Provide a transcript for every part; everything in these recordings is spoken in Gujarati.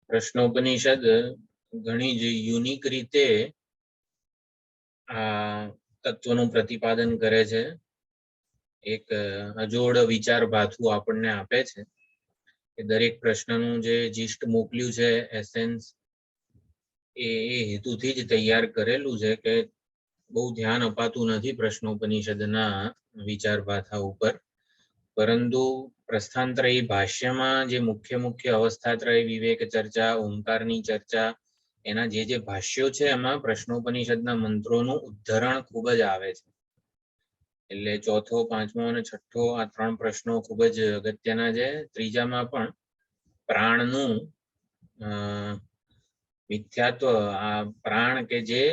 પ્રશ્નોપનિષદ ઘણી જ યુનિક રીતે આ તત્વનું પ્રતિપાદન કરે છે. એક અજોડ વિચાર ભાથું આપણને આપે છે કે દરેક પ્રશ્નનું જે જીષ્ટ મોકલ્યું છે, એસેન્સ, એ હેતુથી જ તૈયાર કરેલું છે કે બહુ ધ્યાન અપાતું નથી પ્રશ્નોપનિષદના વિચાર ભાથા ઉપર, પરંતુ પ્રસ્થાનત્રયી ભાષ્યમાં જે મુખ્ય અવસ્થાત્રય વિવેક ચર્ચા, ઓમકારની ચર્ચા, એના જે ભાષ્યો છે એમાં પ્રશ્નોપનિષદના મંત્રોનું ઉદ્ધરણ ખૂબ જ આવે છે. એટલે ચોથો, પાંચમો અને છઠ્ઠો આ ત્રણ પ્રશ્નો ખૂબ જ અગત્યના છે. ત્રીજામાં પણ પ્રાણનું મિથ્યાત્વ, આ પ્રાણ કે જે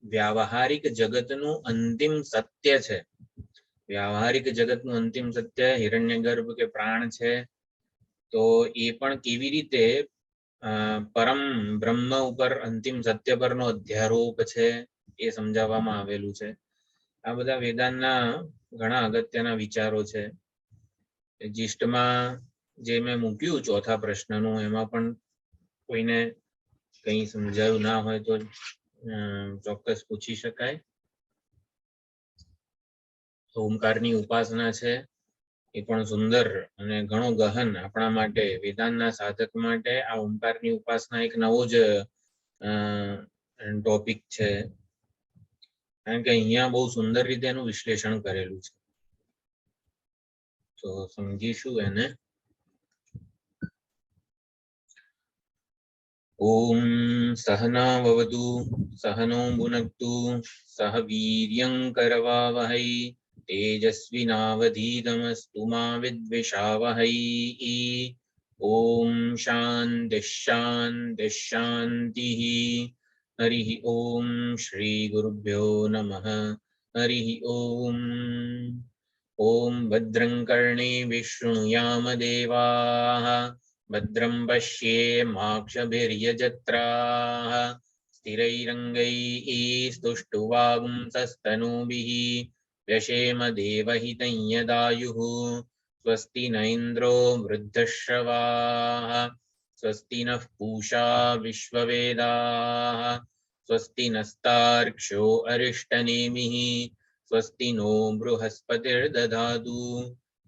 વ્યાવહારિક જગતનું અંતિમ સત્ય છે, વ્યાવહારિક જગતનું અંતિમ સત્ય હિરણ્યગર્ભ કે પ્રાણ છે, તો એ પણ કેવી રીતે પરમ બ્રહ્મ ઉપર અંતિમ સત્ય પરનો અધ્યારોપ છે એ સમજાવવામાં આવેલું છે. આ બધા વેદાંતના ઘણા અગત્યના વિચારો છે. જીષ્ટમાં જે મેં મૂક્યું ચોથા પ્રશ્નનું, એમાં પણ કોઈને કંઈ સમજાયું ના હોય તો ચોક્કસ પૂછી શકાય. ઓમકારની ઉપાસના છે એ પણ સુંદર અને ઘણો ગહન આપણા માટે, વેદાંતના સાધક માટે આ ઓમકારની ઉપાસના એક નવો જ ટોપિક છે, કારણ કે અહીંયા બહુ સુંદર રીતે એનું વિશ્લેષણ કરેલું છે. તો સમજીશું એને. ઓમ સહના ભવતુ સહનો ભુનક્તુ સહ વીર્યં કરવાવહૈ તેજસ્વિનાવધીતમસ્તુ મા વિદ્વિષાવહૈ. ઓમ શાંતિ શાંતિ શાંતિ. હરિ ઓમ શ્રી ગુરુભ્યો નમઃ. હરિ ઓમ. ઓમ ભદ્રં કર્ણેભિઃ વિષ્ણુયામ દેવાઃ ભદ્રં પશ્યેમાક્ષભિર્યજત્રાઃ સ્થિરૈરङ्गैः स्तुष्टुवागुंसस्तनूभिः व्यशेम देवहितं यदायुः. स्वस्ति न इन्द्रो वृद्धश्रवाः स्वस्ति नः पूषा विश्ववेदाः स्वस्ति नस्तार्क्ष्यो अरिष्टनेमिः स्वस्ति नो बृहस्पतिर्दधातु.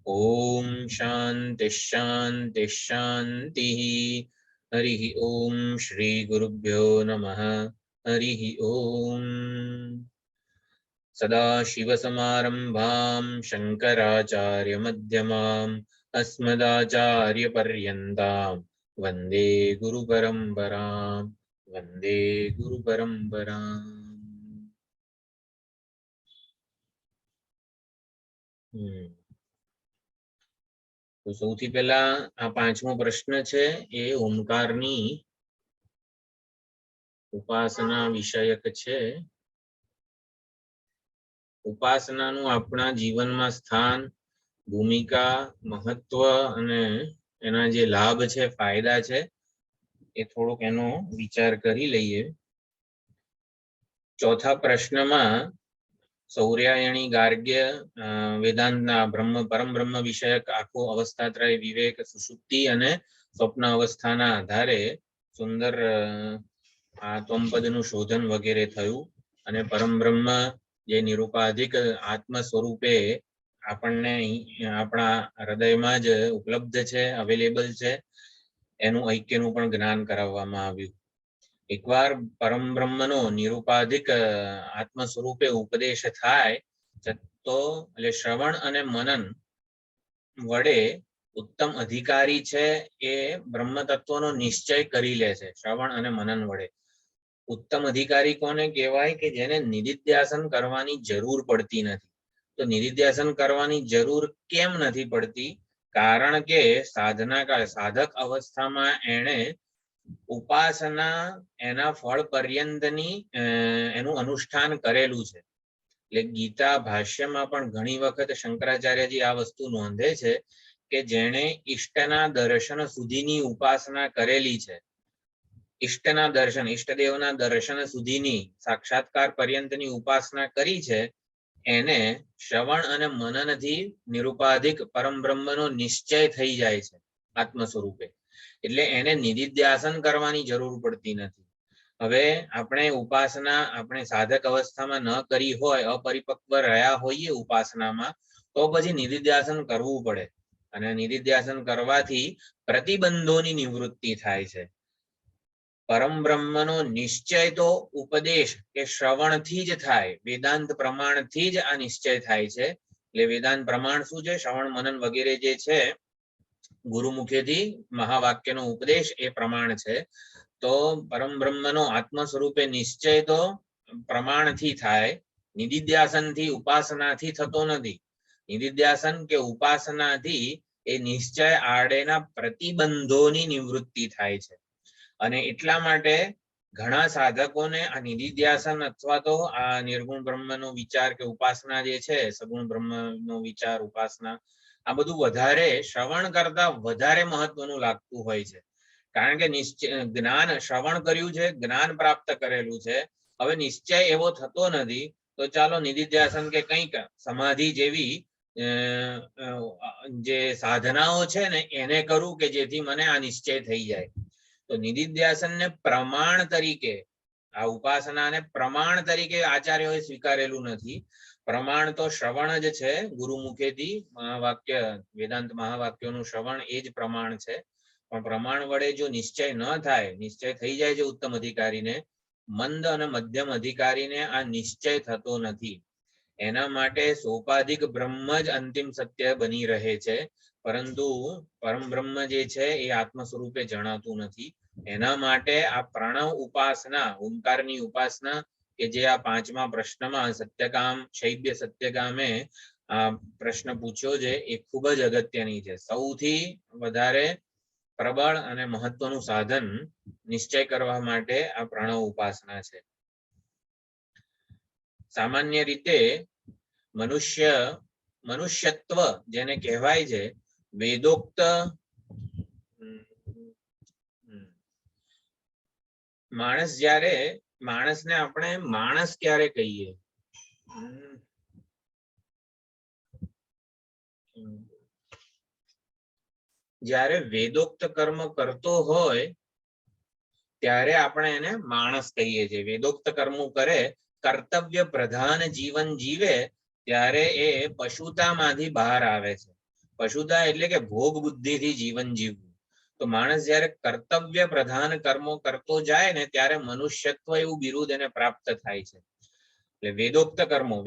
ओम शांति शांति शांति. हरि ओम श्री गुरुभ्यो नमः. हरि ओम. सदाशिवसमारम्भां शंकराचार्य मध्यमाम् अस्मदाचार्यपर्यन्तां वन्दे गुरुपरम्पराम्. वन्दे गुरुपरम्पराम्. તો સૌથી પહેલા આ પાંચમો પ્રશ્ન છે એ ઓમકારની ઉપાસના વિષયક છે. ઉપાસનાનું આપણા જીવનમાં સ્થાન, ભૂમિકા, મહત્વ અને એના જે લાભ છે, ફાયદા છે, એ થોડોક એનો વિચાર કરી લઈએ. ચોથા પ્રશ્નમાં સૌર્યાયણી ગાર્ગ્ય વેદાંતના પરમ બ્રહ્મ વિષયક આખો અવસ્થાત્રય વિવેક સુષુપ્તિ અને સ્વપ્ન અવસ્થાના આધારે સુંદર આ તોમપદનું શોધન વગેરે થયું અને પરમ બ્રહ્મ જે નિરૂપાધિક આત્મ સ્વરૂપે આપણને આપણા હૃદયમાં જ ઉપલબ્ધ છે, અવેલેબલ છે, એનું ઐક્યનું પણ જ્ઞાન કરાવવામાં આવ્યું. એકવાર પરમ બ્રહ્મનો નિરૂપાધિક આત્મ સ્વરૂપે ઉપદેશ થાય તો એટલે શ્રવણ અને મનન વડે ઉત્તમ અધિકારી છે એ બ્રહ્મ તત્વનો નિશ્ચય કરી લે છે. શ્રવણ અને મનન વડે ઉત્તમ અધિકારી કોને કહેવાય? કે જેને નિધિધ્યાસન કરવાની જરૂર પડતી નથી. તો નિધિધ્યાસન કરવાની જરૂર કેમ નથી પડતી? કારણ કે સાધક અવસ્થામાં એણે ઉપાસના એના ફળ પર્યંતની એનું અનુષ્ઠાન કરેલું છે. એટલે ગીતા ભાષ્યમાં પણ ઘણી વખત શંકરાચાર્યજી આ વસ્તુ નોંધે છે કે જેણે ઈષ્ટના દર્શન સુધીની ઉપાસના કરેલી છે, ઈષ્ટના દર્શન, ઈષ્ટદેવના દર્શન સુધીની સાક્ષાત્કાર પર્યંતની ઉપાસના કરી છે, એને શ્રવણ અને મનનથી નિરુપાધિક પરમ બ્રહ્મનો નિશ્ચય થઈ જાય છે આત્મ સ્વરૂપે. એટલે એને નિધિધ્યાસન કરવાની જરૂર પડતી નથી. હવે આપણે ઉપાસના આપણે સાધક અવસ્થામાં ન કરી હોય, અપરિપક્વ રહ્યા હોઈએ ઉપાસનામાં, તો પછી નિધિધ્યાસન કરવું પડે. અને નિધિધ્યાસન કરવાથી પ્રતિબંધોની નિવૃત્તિ થાય છે. પરમ બ્રહ્મનો નિશ્ચય તો ઉપદેશ કે શ્રવણથી જ થાય, વેદાંત પ્રમાણથી જ આ નિશ્ચય થાય છે. એટલે વેદાંત પ્રમાણ શું છે? શ્રવણ મનન વગેરે જે છે, ગુરુ મુખેથી મહાવાક્યનો ઉપદેશ એ પ્રમાણ છે. તો પરમ બ્રહ્મનો આત્મ સ્વરૂપે નિશ્ચય તો પ્રમાણથી થાય, નિધિધ્યાસનથી ઉપાસનાથી થતો નથી. નિધિધ્યાસન કે ઉપાસનાથી એ નિશ્ચય આડેના પ્રતિબંધોની નિવૃત્તિ થાય છે. અને એટલા માટે ઘણા સાધકોને આ નિધિધ્યાસન અથવા તો આ નિર્ગુણ બ્રહ્મનો વિચાર કે ઉપાસના જે છે, સગુણ બ્રહ્મનો વિચાર, ઉપાસના, આ બધું વધારે શ્રવણ કરતા વધારે મહત્વનું લાગતું હોય છે. કારણ કે જ્ઞાન શ્રવણ કર્યું છે, જ્ઞાન પ્રાપ્ત કરેલું છે, હવે નિશ્ચય એવો થતો નથી, તો ચાલો નિધિધ્યાસન કે કંઈક સમાધિ જેવી જે સાધનાઓ છે ને એને કરું કે જેથી મને આ નિશ્ચય થઈ જાય. તો નિધિધ્યાસનને પ્રમાણ તરીકે, આ ઉપાસનાને પ્રમાણ તરીકે આચાર્યોએ સ્વીકારેલું નથી. પ્રમાણ તો શ્રવણ જ છે, ગુરુ મુખેથી મહાવાક્ય, વેદાંત મહાવાક્યોનું શ્રવણ એ જ પ્રમાણ છે. પણ પ્રમાણ વડે જો નિશ્ચય ન થાય, નિશ્ચય થઈ જાય છે ઉત્તમ અધિકારીને, મંદ અને મધ્યમ અધિકારીને આ નિશ્ચય થતો નથી. એના માટે સોપાધિક બ્રહ્મ જ અંતિમ સત્ય બની રહે છે, પરંતુ પરમ બ્રહ્મ જે છે એ આત્મ સ્વરૂપે જણાતું નથી. એના માટે આ પ્રણવ ઉપાસના, ઓમકારની ઉપાસના, કે જે આ 5મા પ્રશ્નમાં સત્યકામ શૈબ્ય સત્યકામે આ પ્રશ્ન પૂછ્યો છે, એ ખૂબ જ અગત્યની છે. સૌથી વધારે પ્રબળ અને મહત્વનું સાધન નિશ્ચય કરવા માટે આ પ્રણવ ઉપાસના છે. સામાન્ય રીતે મનુષ્યત્વ જેને કહેવાય છે, વેદોક્ત માણસ, જ્યારે માણસને આપણે માણસ ક્યારે કહીએ? જ્યારે વેદોક્ત કર્મ કરતો હોય ત્યારે આપણે એને માણસ કહીએ છીએ. વેદોક્ત કર્મો કરે, કર્તવ્ય પ્રધાન જીવન જીવે, ત્યારે એ પશુતામાંથી બહાર આવે છે. પશુતા એટલે કે ભોગ બુદ્ધિથી જીવન જીવવું. તો માણસ જ્યારે કર્તવ્ય પ્રધાન કર્મો કરતો જાય ને, ત્યારે મનુષ્યત્વ એવું બિરુદ એને પ્રાપ્ત થાય છે. એટલે વેદોક્ત કર્મો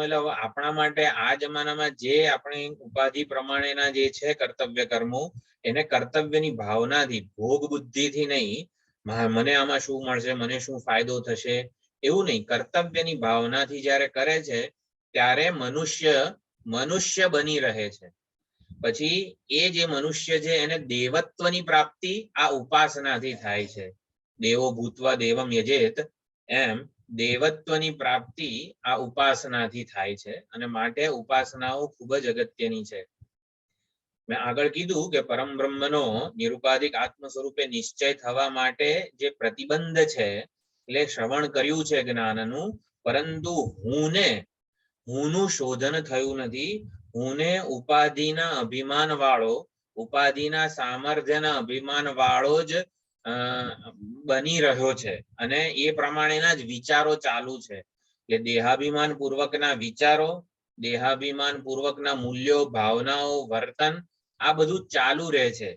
એટલે આપણા માટે આ જમાનામાં જે આપણી ઉપાધિ પ્રમાણેના જે છે કર્તવ્ય કર્મો, એને કર્તવ્યની ભાવનાથી, ભોગ બુદ્ધિથી નહીં, મને આમાં શું મળશે, મને શું ફાયદો થશે, એવું નહીં, કર્તવ્યની ભાવનાથી જ્યારે કરે છે ત્યારે મનુષ્ય બની રહે છે. પછી એ જે મનુષ્ય છે એને દેવત્વની પ્રાપ્તિ આ ઉપાસનાથી થાય છે. દેવો ભૂત્વા દેવમ યજેત, એમ દેવત્વની પ્રાપ્તિ આ ઉપાસનાથી થાય છે. અને માટે ઉપાસનાઓ ખૂબ જ અગત્યની છે. મેં આગળ કીધું કે પરમ બ્રહ્મનો નિરુપાધિક આત્મ સ્વરૂપે નિશ્ચય થવા માટે જે પ્રતિબંધ છે, એટલે શ્રવણ કર્યું છે જ્ઞાનનું, પરંતુ હુંનું શોધન થયું નથી. હુંને ઉપાધિના અભિમાન વાળો, ઉપાધિના સામર્થ્યના અભિમાન વાળો જ બની રહ્યો છે, અને એ પ્રમાણેના જ વિચારો ચાલુ છે. એટલે દેહાભિમાન પૂર્વકના વિચારો, દેહાભિમાન પૂર્વકના મૂલ્યો, ભાવનાઓ, વર્તન, આ બધું ચાલુ રહે છે.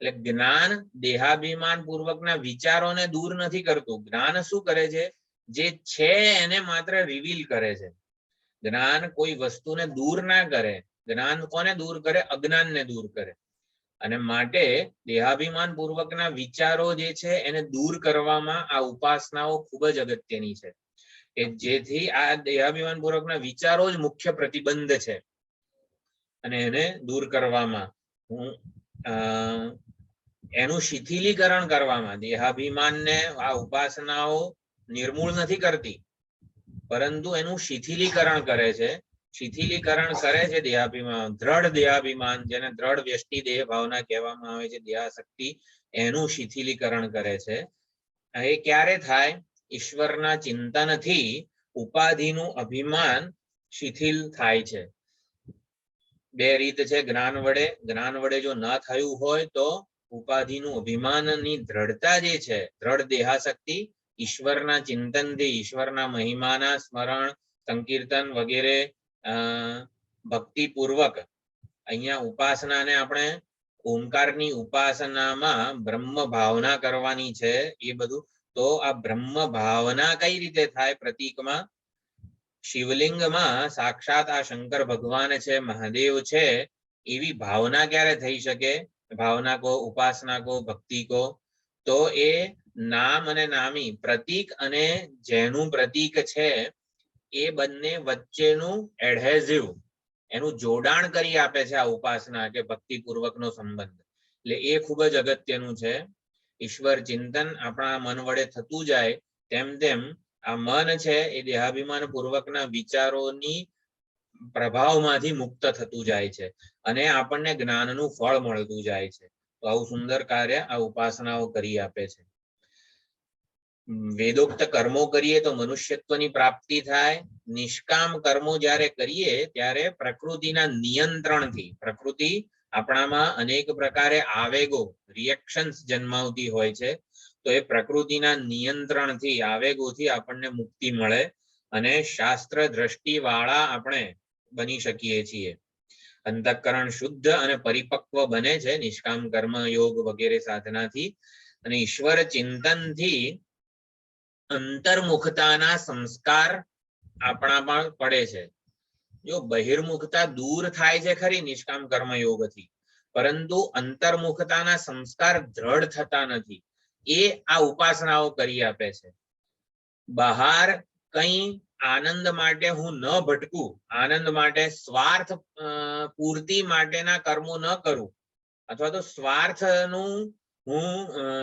એટલે જ્ઞાન દેહાભિમાન પૂર્વકના વિચારોને દૂર નથી કરતું. જ્ઞાન શું કરે છે? જે છે એને માત્ર રિવીલ કરે છે. જ્ઞાન કોઈ વસ્તુને દૂર ના કરે. જ્ઞાન કોને દૂર કરે? અજ્ઞાનને દૂર કરે. અને માટે દેહાભિમાન પૂર્વકના વિચારો જે છે એને દૂર કરવામાં આ ઉપાસનાઓ ખૂબ જ અગત્યની છે, કે જેથી આ દેહાભિમાન પૂર્વકના વિચારો જ મુખ્ય પ્રતિબંધ છે અને એને દૂર કરવામાં એનું શિથિલીકરણ કરવામાં, દેહાભિમાનને આ ઉપાસનાઓ નિર્મૂળ નથી કરતી પરંતુ એનું શિથિલીકરણ કરે છે. શિથિલીકરણ કરે છે દેહાભિમાન, દ્રઢ દેહાભિમાન, જેને દ્રઢ વ્યષ્ટિ દેહ ભાવના કહેવામાં આવે છે, દેહાશક્તિ, એનું શિથિલીકરણ કરે છે. એ ક્યારે થાય? ઈશ્વરના ચિંતનથી ઉપાધિનું અભિમાન શિથિલ થાય છે. બે રીત છે જ્ઞાન વડે. જ્ઞાન વડે જો ન થયું હોય તો ઉપાધિનું અભિમાનની દ્રઢતા જે છે, દ્રઢ દેહાશક્તિ, ઈશ્વરના ચિંતનથી, ઈશ્વરના મહિમાના સ્મરણ, સંકીર્તન વગેરે ભક્તિપૂર્વક, અહીંયા ઉપાસનાને આપણે ઓમકારની ઉપાસનામાં બ્રહ્મ ભાવના કરવાની છે એ બધું. તો આ બ્રહ્મ ભાવના કઈ રીતે થાય? પ્રતીકમાં શિવલિંગમાં સાક્ષાત આ શંકર ભગવાન છે, મહાદેવ છે, એવી ભાવના ક્યારે થઈ શકે? ભાવના કો, ઉપાસના કો, ભક્તિ કો. તો એ નામ અને નામી, પ્રતીક અને જેનું પ્રતીક છે એ બંને વચ્ચેનું એડહેઝિવ, એનું જોડાણ કરી આપે છે આ ઉપાસના કે ભક્તિપૂર્વકનો સંબંધ. એટલે એ ખૂબ જ અગત્યનું છે. ઈશ્વર ચિંતન આપણા મન વડે થતું જાય તેમ તેમ આ મન છે એ દેહાભિમાન પૂર્વકના વિચારોની પ્રભાવમાંથી મુક્ત થતું જાય છે અને આપણને જ્ઞાનનું ફળ મળતું જાય છે. તો આવું સુંદર કાર્ય આ ઉપાસનાઓ કરી આપે છે. વેદોક્ત કર્મો કરીએ તો મનુષ્યત્વની પ્રાપ્તિ થાય. નિષ્કામ કર્મો જ્યારે કરીએ ત્યારે પ્રકૃતિના નિયંત્રણથી, પ્રકૃતિ આપણામાં અનેક પ્રકારે આવેગો, રિએક્શન્સ જન્માવતી હોય છે, તો એ પ્રકૃતિના નિયંત્રણથી, આવેગોથી આપણને મુક્તિ મળે અને શાસ્ત્ર દ્રષ્ટિ વાળા આપણે બની શકીએ છીએ. અંતઃકરણ શુદ્ધ અને પરિપક્વ બને છે નિષ્કામ કર્મ યોગ વગેરે સાધનાથી. અને ઈશ્વર ચિંતનથી અંતર્મુખતાના સંસ્કાર આપણામાં પડે છે. જો બહિર્મુખતા દૂર થાય છે ખરી નિષ્કામ કર્મયોગથી, પરંતુ અંતર્મુખતાના સંસ્કાર દ્રઢ થતા નથી. એ આ ઉપાસનાઓ કરી આપે છે. બહાર કંઈ આનંદ માટે હું ન ભટકું, આનંદ માટે સ્વાર્થ પૂર્તિ માટેના કર્મો ન કરું, અથવા તો સ્વાર્થનું હું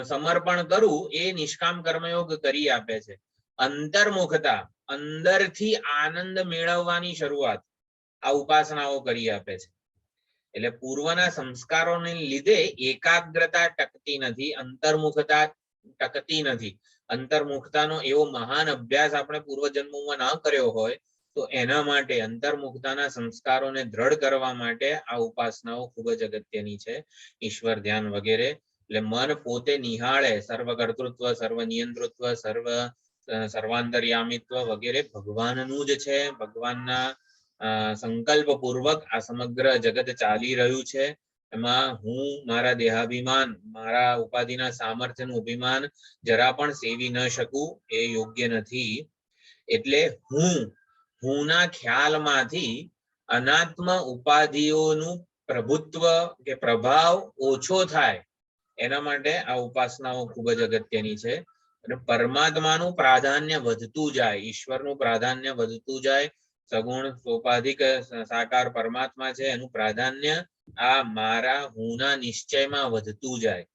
સમર્પણ કરું, એ નિષ્કામ કર્મયોગ કરી આપે છે. અંતર્મુખતા, અંદરથી આનંદ મેળવવાની શરૂઆત આ ઉપાસનાઓ કરી આપે છે. એટલે પૂર્વના સંસ્કારોને લીધે એકાગ્રતા ટકતી નથી, અંતર્મુખતા ટકતી નથી. અંતર્મુખતાનો એવો મહાન અભ્યાસ આપણે પૂર્વજન્મોમાં ન કર્યો હોય તો એના માટે અંતર્મુખતાના સંસ્કારોને દ્રઢ કરવા માટે આ ઉપાસનાઓ ખૂબ જ અગત્યની છે. ઈશ્વર ધ્યાન વગેરે. એટલે મન પોતે નિહાળે, સર્વકર્તૃત્વ, સર્વનિયંતૃત્વ, સર્વાંતર્યામિત્વ વગેરે ભગવાનનું જ છે. ભગવાનના સંકલ્પ પૂર્વક આ સમગ્ર જગત ચાલી રહ્યું છે. એમાં હું મારા દેહાભિમાન, મારા ઉપાધિના સામર્થ્યનું અભિમાન જરા પણ સેવી ન શકું, એ યોગ્ય નથી. એટલે હુંના ખ્યાલમાંથી અનાત્મ ઉપાધિઓનું પ્રભુત્વ કે પ્રભાવ ઓછો થાય, એના માટે આ ઉપાસનાઓ ખૂબ જ અગત્યની છે. અને પરમાત્માનું પ્રાધાન્ય વધતું જાય, ઈશ્વરનું પ્રાધાન્ય વધતું જાય. સગુણ સોપાધિક સાકાર પરમાત્મા છે, એનું પ્રાધાન્ય આ મારા હુંના નિશ્ચયમાં વધતું જાય.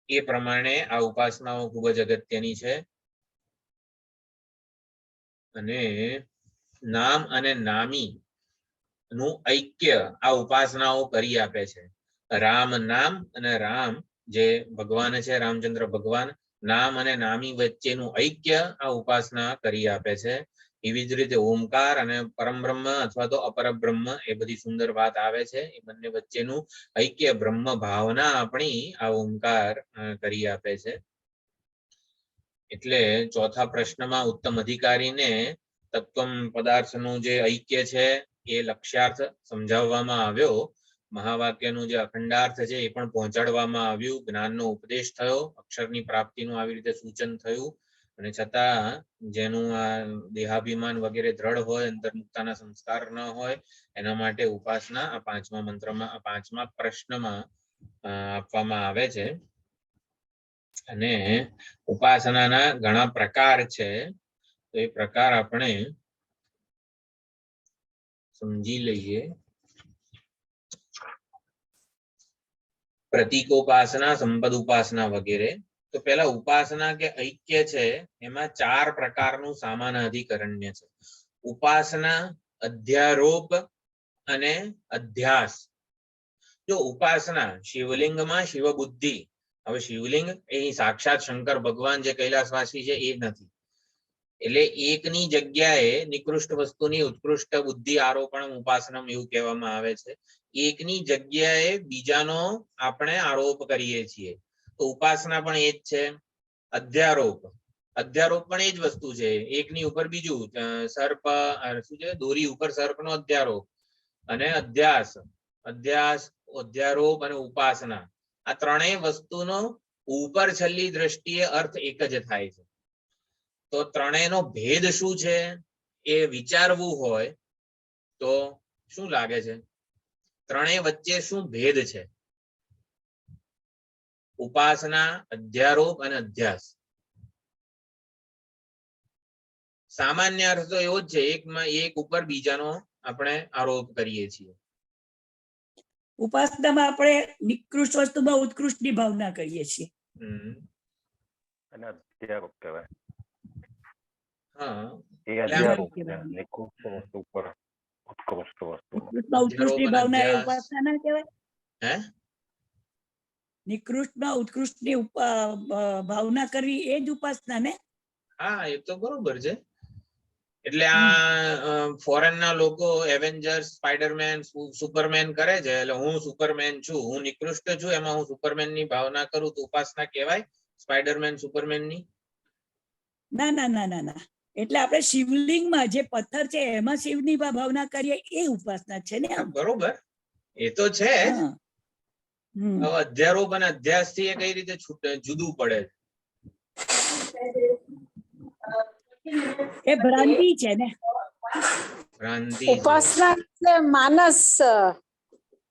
એ પ્રમાણે આ ઉપાસનાઓ ખૂબ જ અગત્યની છે. અને નામ અને નામી નું ઐક્ય આ ઉપાસનાઓ કરી આપે છે. રામ નામ અને રામ જે ભગવાન છે, રામચંદ્ર ભગવાન, નામ અને નામી વચ્ચેનું ઐક્ય આ ઉપાસના કરી આપે છે. એવી જ રીતે ઓમકાર અને પરમબ્રહ્મ અથવા તો અપરબ્રહ્મ, એ બધી સુંદર વાત આવે છે. એ બંને વચ્ચેનું ઐક્ય, બ્રહ્મ ભાવના આપણી આ ઓમકાર કરી આપે છે. એટલે ચોથા પ્રશ્નમાં ઉત્તમ અધિકારીને તત્વમ પદાર્થનું જે ઐક્ય છે એ લક્ષ્યાર્થ સમજાવવામાં આવ્યો. મહાવાક્યનું જે અખંડાર્થ છે એ પણ પહોંચાડવામાં આવ્યું. જ્ઞાનનો ઉપદેશ થયો, અક્ષરની પ્રાપ્તિનું આવી રીતે સૂચન થયું. અને છતાં જેનું આ દેહાભિમાન વગેરે દ્રઢ હોય, અંતર્મુક્તાના સંસ્કાર ન હોય, એના માટે ઉપાસના આ 5મા મંત્રમાં, આ 5મા પ્રશ્નમાં આપવામાં આવે છે. અને ઉપાસનાના ઘણા પ્રકાર છે, તો એ પ્રકાર આપણે સમજી લઈએ. પ્રતીકોપાસના, સંપદ ઉપાસના વગેરે. તો પેલા ઉપાસના કે ઐક્ય છે એમાં 4 પ્રકારનું સામાન અધિકરણ્ય છે. ઉપાસના, અધ્યારોપ અને અધ્યાસ. જો ઉપાસના શિવલિંગમાં શિવ બુદ્ધિ, હવે શિવલિંગ એ સાક્ષાત શંકર ભગવાન જે કૈલાસવાસી છે એ નથી, એટલે એકની જગ્યાએ નિકૃષ્ટ વસ્તુની ઉત્કૃષ્ટ બુદ્ધિ આરોપણ ઉપાસના એવું કહેવામાં આવે છે. એકની જગ્યાએ બીજાનો આપણે આરોપ કરીએ છીએ, તો ઉપાસના પણ એ જ છે. અધ્યારોપ, અધ્યારોપ પણ એ જ વસ્તુ છે, એકની ઉપર બીજું, સર્પ શું છે, દોરી ઉપર સર્પનો અધ્યારોપ. અને અધ્યાસ, અધ્યાસ, અધ્યારોપ અને ઉપાસના, આ ત્રણેય વસ્તુનો ઉપર છેલ્લી દ્રષ્ટિએ અર્થ એક જ થાય છે. તો ત્રણેયનો ભેદ શું છે એ વિચારવું હોય તો શું લાગે છે? ત્રણેય વચ્ચે શું ભેદ છે? ઉપાસના, અધ્યારોપ અને અધ્યાસ. સામાન્ય અર્થ તો એવો જ છે, એકમાં એક ઉપર બીજાનો આપણે આરોપ કરીએ છીએ. ઉપાસનામાં આપણે નિકૃષ્ટ વસ્તુમાં ઉત્કૃષ્ટની ભાવના કરીએ છીએ. અને અધ્યારોપ કહેવાય. હા, એ અધ્યારોપ છે, નિકૃષ્ટ વસ્તુ પર ઉત્કૃષ્ટ વસ્તુ. ઉત્કૃષ્ટની ભાવના એ ઉપાસના ના કહેવાય? હે? નિકૃષ્ટમાં ઉત્કૃષ્ટની ભાવના કરવી એ જ ઉપાસના ને? હા, એ તો બરોબર છે. એટલે આ ફોરેન ના લોકો એવેન્જર્સ, સ્પાઈડરમેન, સુપરમેન કરે છે, એટલે હું સુપરમેન છું, હું નિકૃષ્ટ છું, એમાં હું સુપરમેન ની ભાવના કરું તો ઉપાસના કહેવાય સ્પાઈડરમેન, સુપરમેન ની? ના ના ના ના ના, એટલે આપણે શિવલિંગમાં જે પથ્થર છે એમાં શિવની ભાવના કરીએ એ ઉપાસના છે ને? બરોબર, એ તો છે જ. હવે અધ્યારોપ અને અધ્યાસ થી એ કઈ રીતે જુદું પડે? એ ભ્રાંતિ છે ને. ભ્રાંતિ. ઉપાસના એટલે માનસ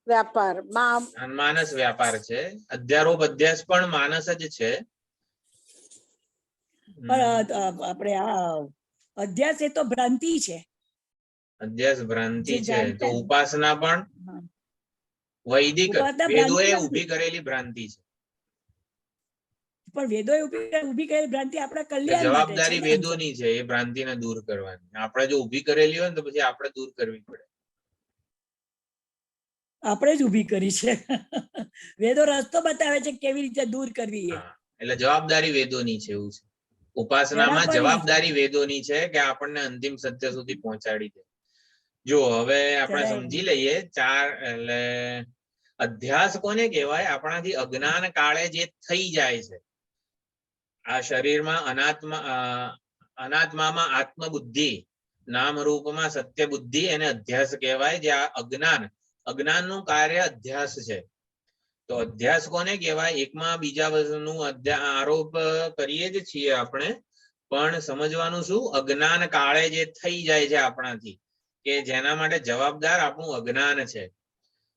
વ્યાપાર, માનસ વ્યાપાર છે. અધ્યારોપ, અધ્યાસ પણ માનસ જ છે. પણ આપણે આ અધ્યાસ એ તો ભ્રાંતિ છે. અધ્યાસ ભ્રાંતિ છે, તો ઉપાસના પણ વૈદિક વેદોએ ઊભી કરેલી ભ્રાંતિ છે. પણ વેદોએ ઊભી કરેલી ભ્રાંતિ આપણા કલ્યાણ માટે છે. જવાબદારી વેદોની છે એ ભ્રાંતિને દૂર કરવાની. આપણે જો ઊભી કરેલી હોય ને તો પછી આપણે દૂર કરવી પડે. આપણે જ ઊભી કરી છે. વેદો રસ્તો બતાવે છે કેવી રીતે દૂર કરવી. એટલે જવાબદારી વેદોની છે એવું છે. ઉપાસનામાં જવાબદારી વેદોની છે કે આપણને અંતિમ સત્ય સુધી પહોંચાડી દે. જો હવે આપણે સમજી લઈએ 4, એટલે અધ્યાસ કોને કહેવાય? આપણાથી અજ્ઞાન કાળે જે થઈ જાય છે, આ શરીરમાં અનાત્મામાં આત્મબુદ્ધિ, નામ રૂપમાં સત્ય બુદ્ધિ, એને અધ્યાસ કહેવાય. જે આ અજ્ઞાનનું કાર્ય અધ્યાસ છે. તો અધ્યાસ કોને કહેવાય? એકમાં બીજા વસ્તુનું આરોપ કરીએ જ છીએ આપણે, પણ સમજવાનું શું? અજ્ઞાન કાળે જે થઈ જાય છે આપણાથી, કે જેના માટે જવાબદાર આપણું અજ્ઞાન છે,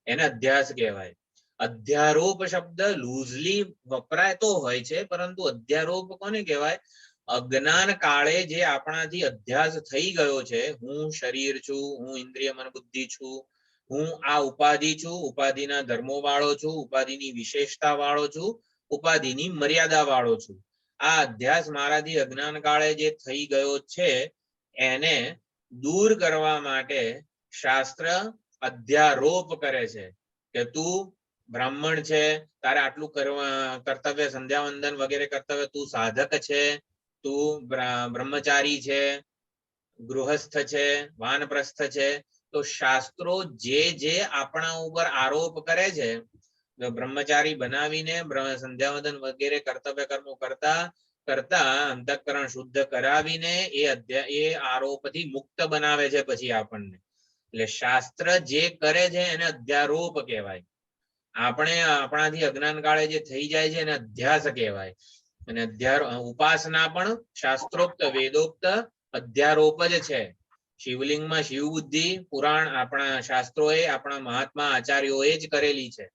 એને અધ્યાસ કહેવાય. અધ્યારોપ શબ્દ લૂઝલી વપરાતો હોય છે, પરંતુ અધ્યારોપ કોને કહેવાય? અજ્ઞાન કાળે જે આપણાથી અધ્યાસ થઈ ગયો છે, હું શરીર છું, હું ઇન્દ્રિય મન બુદ્ધિ છું, હું આ ઉપાધિ છું, ઉપાધિના ધર્મો વાળો છું, ઉપાધિની વિશેષતા વાળો છું, ઉપાધિની મર્યાદા વાળો છું. આ અધ્યાસ મારાથી અજ્ઞાન કાળે જે થઈ ગયો છે એને દૂર કરવા માટે શાસ્ત્ર અધ્યારોપ કરે છે કે તું બ્રાહ્મણ છે, તારે આટલું કર્તવ્ય, સંધ્યા વંદન વગેરે કર્તવ્ય, તું સાધક છે, તું બ્રહ્મચારી છે, ગૃહસ્થ છે, વાનપ્રસ્થ છે. તો શાસ્ત્રો જે આપણા ઉપર આરોપ કરે છે, બ્રહ્મચારી બનાવીને સંધ્યાવંદન વગેરે કર્તવ્ય કર્મો કરતા અંતઃકરણ શુદ્ધ કરાવીને એ આરોપથી મુક્ત બનાવે છે પછી આપણને. એટલે શાસ્ત્ર જે કરે છે એને અધ્યારોપ કહેવાય. આપણે આપણાથી અજ્ઞાન કાળે જે થઈ જાય છે એને અધ્યાસ કહેવાય. અને ઉપાસના પણ શાસ્ત્રોક્ત વેદોક્ત અધ્યારોપ જ છે. શિવલિંગમાં શિવ બુદ્ધિ પુરાણ આપણા શાસ્ત્રોએ આપણા મહાત્મા આચાર્યોએ જ કરેલી છે.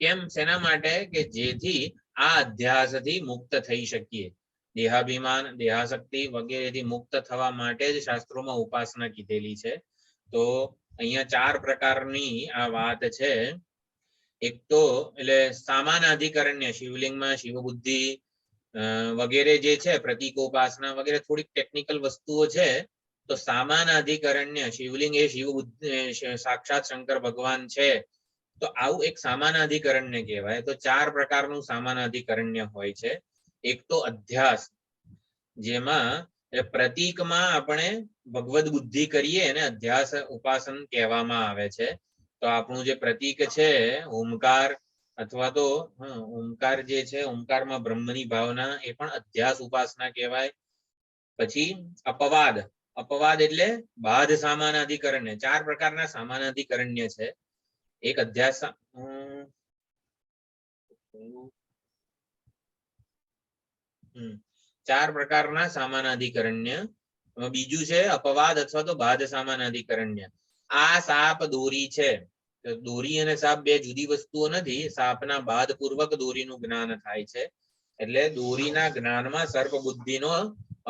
કેમ? શેના માટે? કે જેથી આ અધ્યાસથી મુક્ત થઈ શકીએ. દેહાભિમાન, દેહાશક્તિ વગેરેથી મુક્ત થવા માટે જ શાસ્ત્રોમાં ઉપાસના કીધેલી છે. તો અહીંયા 4 પ્રકારની આ વાત છે. એક તો એટલે સામાન અધિકરણ્ય શિવલિંગમાં શિવ બુદ્ધિ વગેરે જે છે, પ્રતિકોપાસના વગેરે થોડીક ટેકનિકલ વસ્તુઓ છે. તો સામાન અધિકરણ્ય શિવલિંગ એ શિવ સાક્ષાત શંકર ભગવાન છે. તો આવું એક સામાન અધિકરણ્ય કહેવાય. તો 4 પ્રકારનું સામાન અધિકરણ્ય હોય છે. એક તો અધ્યાસ, જેમાં પ્રતીકમાં આપણે ભગવદ બુદ્ધિ કરીએ એને અધ્યાસ ઉપાસન કહેવામાં આવે છે. તો આપણું જે પ્રતીક છે ઓમકાર, અથવા તો ઓમકાર જે છે, ઓમકારમાં બ્રહ્મની ભાવના, એ પણ અધ્યાસ ઉપાસના કહેવાય. પછી અપવાદ, અપવાદ એટલે બાધ સામાન અધિકરણ્ય. 4 પ્રકારના સામાન અધિકરણ્ય છે. એક અધ્યાસ 4 પ્રકારના સામાન અધિકરણ્ય. બીજું છે અપવાદ અથવા તો બાધ સામાન અધિકરણ્ય. આ સાપ દોરી છે. દોરી અને સાપ બે જુદી વસ્તુઓ નથી. સાપના બાદ પૂર્વક દોરીનું જ્ઞાન થાય છે. એટલે દોરીના જ્ઞાનમાં સર્પ બુદ્ધિનો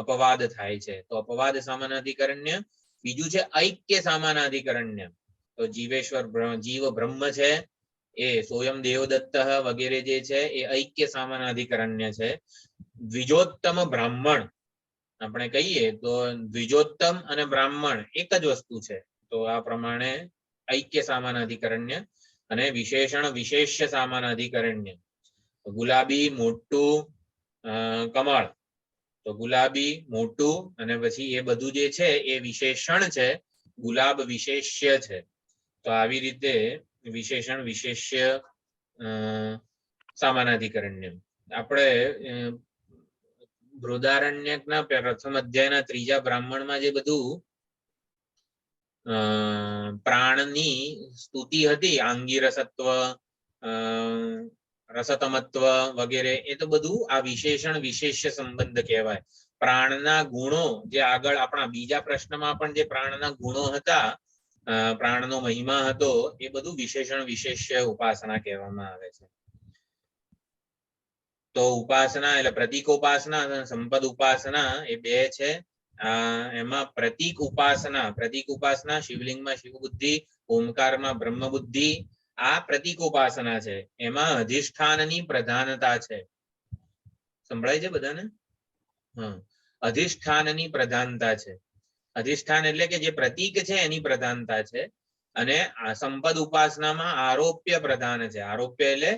અપવાદ થાય છે. તો અપવાદ સામાન અધિકરણ્ય. બીજું છે ઐક્ય સામાન અધિકરણ્ય. તો જીવેશ્વર જીવ બ્રહ્મ છે, એ સોયમ દેવદત્ત વગેરે જે છે એ ઐક્ય સામાન અધિકરણ્ય છે. દ્વિજોત્તમ બ્રાહ્મણ આપણે કહીએ તો દ્વિજોત્તમ અને બ્રાહ્મણ એક જ વસ્તુ છે. તો આ પ્રમાણે ઐક્ય સામાન અધિકરણ્ય. અને વિશેષણ વિશેષ્ય સામાન અધિકરણ્ય. ગુલાબી, મોટું, કમળ. તો ગુલાબી, મોટું અને પછી એ બધું જે છે એ વિશેષણ છે, ગુલાબ વિશેષ્ય છે. તો આવી રીતે વિશેષણ વિશેષ્ય સામાનાધિકરણ્ય. આપણે બૃહદારણ્યકના પ્રથમ અધ્યાયના 3જા બ્રાહ્મણમાં જે બધું પ્રાણની સ્તુતિ હતી, આંગીરસત્વ, રસતમત્વ વગેરે, એ તો બધું આ વિશેષણ વિશેષ્ય સંબંધ કહેવાય. પ્રાણના ગુણો જે આગળ આપણા બીજા પ્રશ્નમાં પણ જે પ્રાણના ગુણો હતા, પ્રાણનો મહિમા હતો, એ બધું વિશેષણ વિશેષ્ય ઉપાસના કહેવામાં આવે છે. તો ઉપાસના એટલે પ્રતીકોપાસના અને સંપદ ઉપાસના એ બે છે. એમાં પ્રતીક ઉપાસના શિવલિંગમાં શિવ બુદ્ધિ, ઓમકારમાં બ્રહ્મ બુદ્ધિ, આ પ્રતીકોપાસના છે. એમાં અધિષ્ઠાનની પ્રધાનતા છે. સંભળાય છે બધાને? અધિષ્ઠાનની પ્રધાનતા છે. અધિષ્ઠાન એટલે કે જે પ્રતીક છે એની પ્રધાનતા છે. અને આ સંપદ ઉપાસનામાં આરોપ્ય પ્રધાન છે. આરોપ્ય એટલે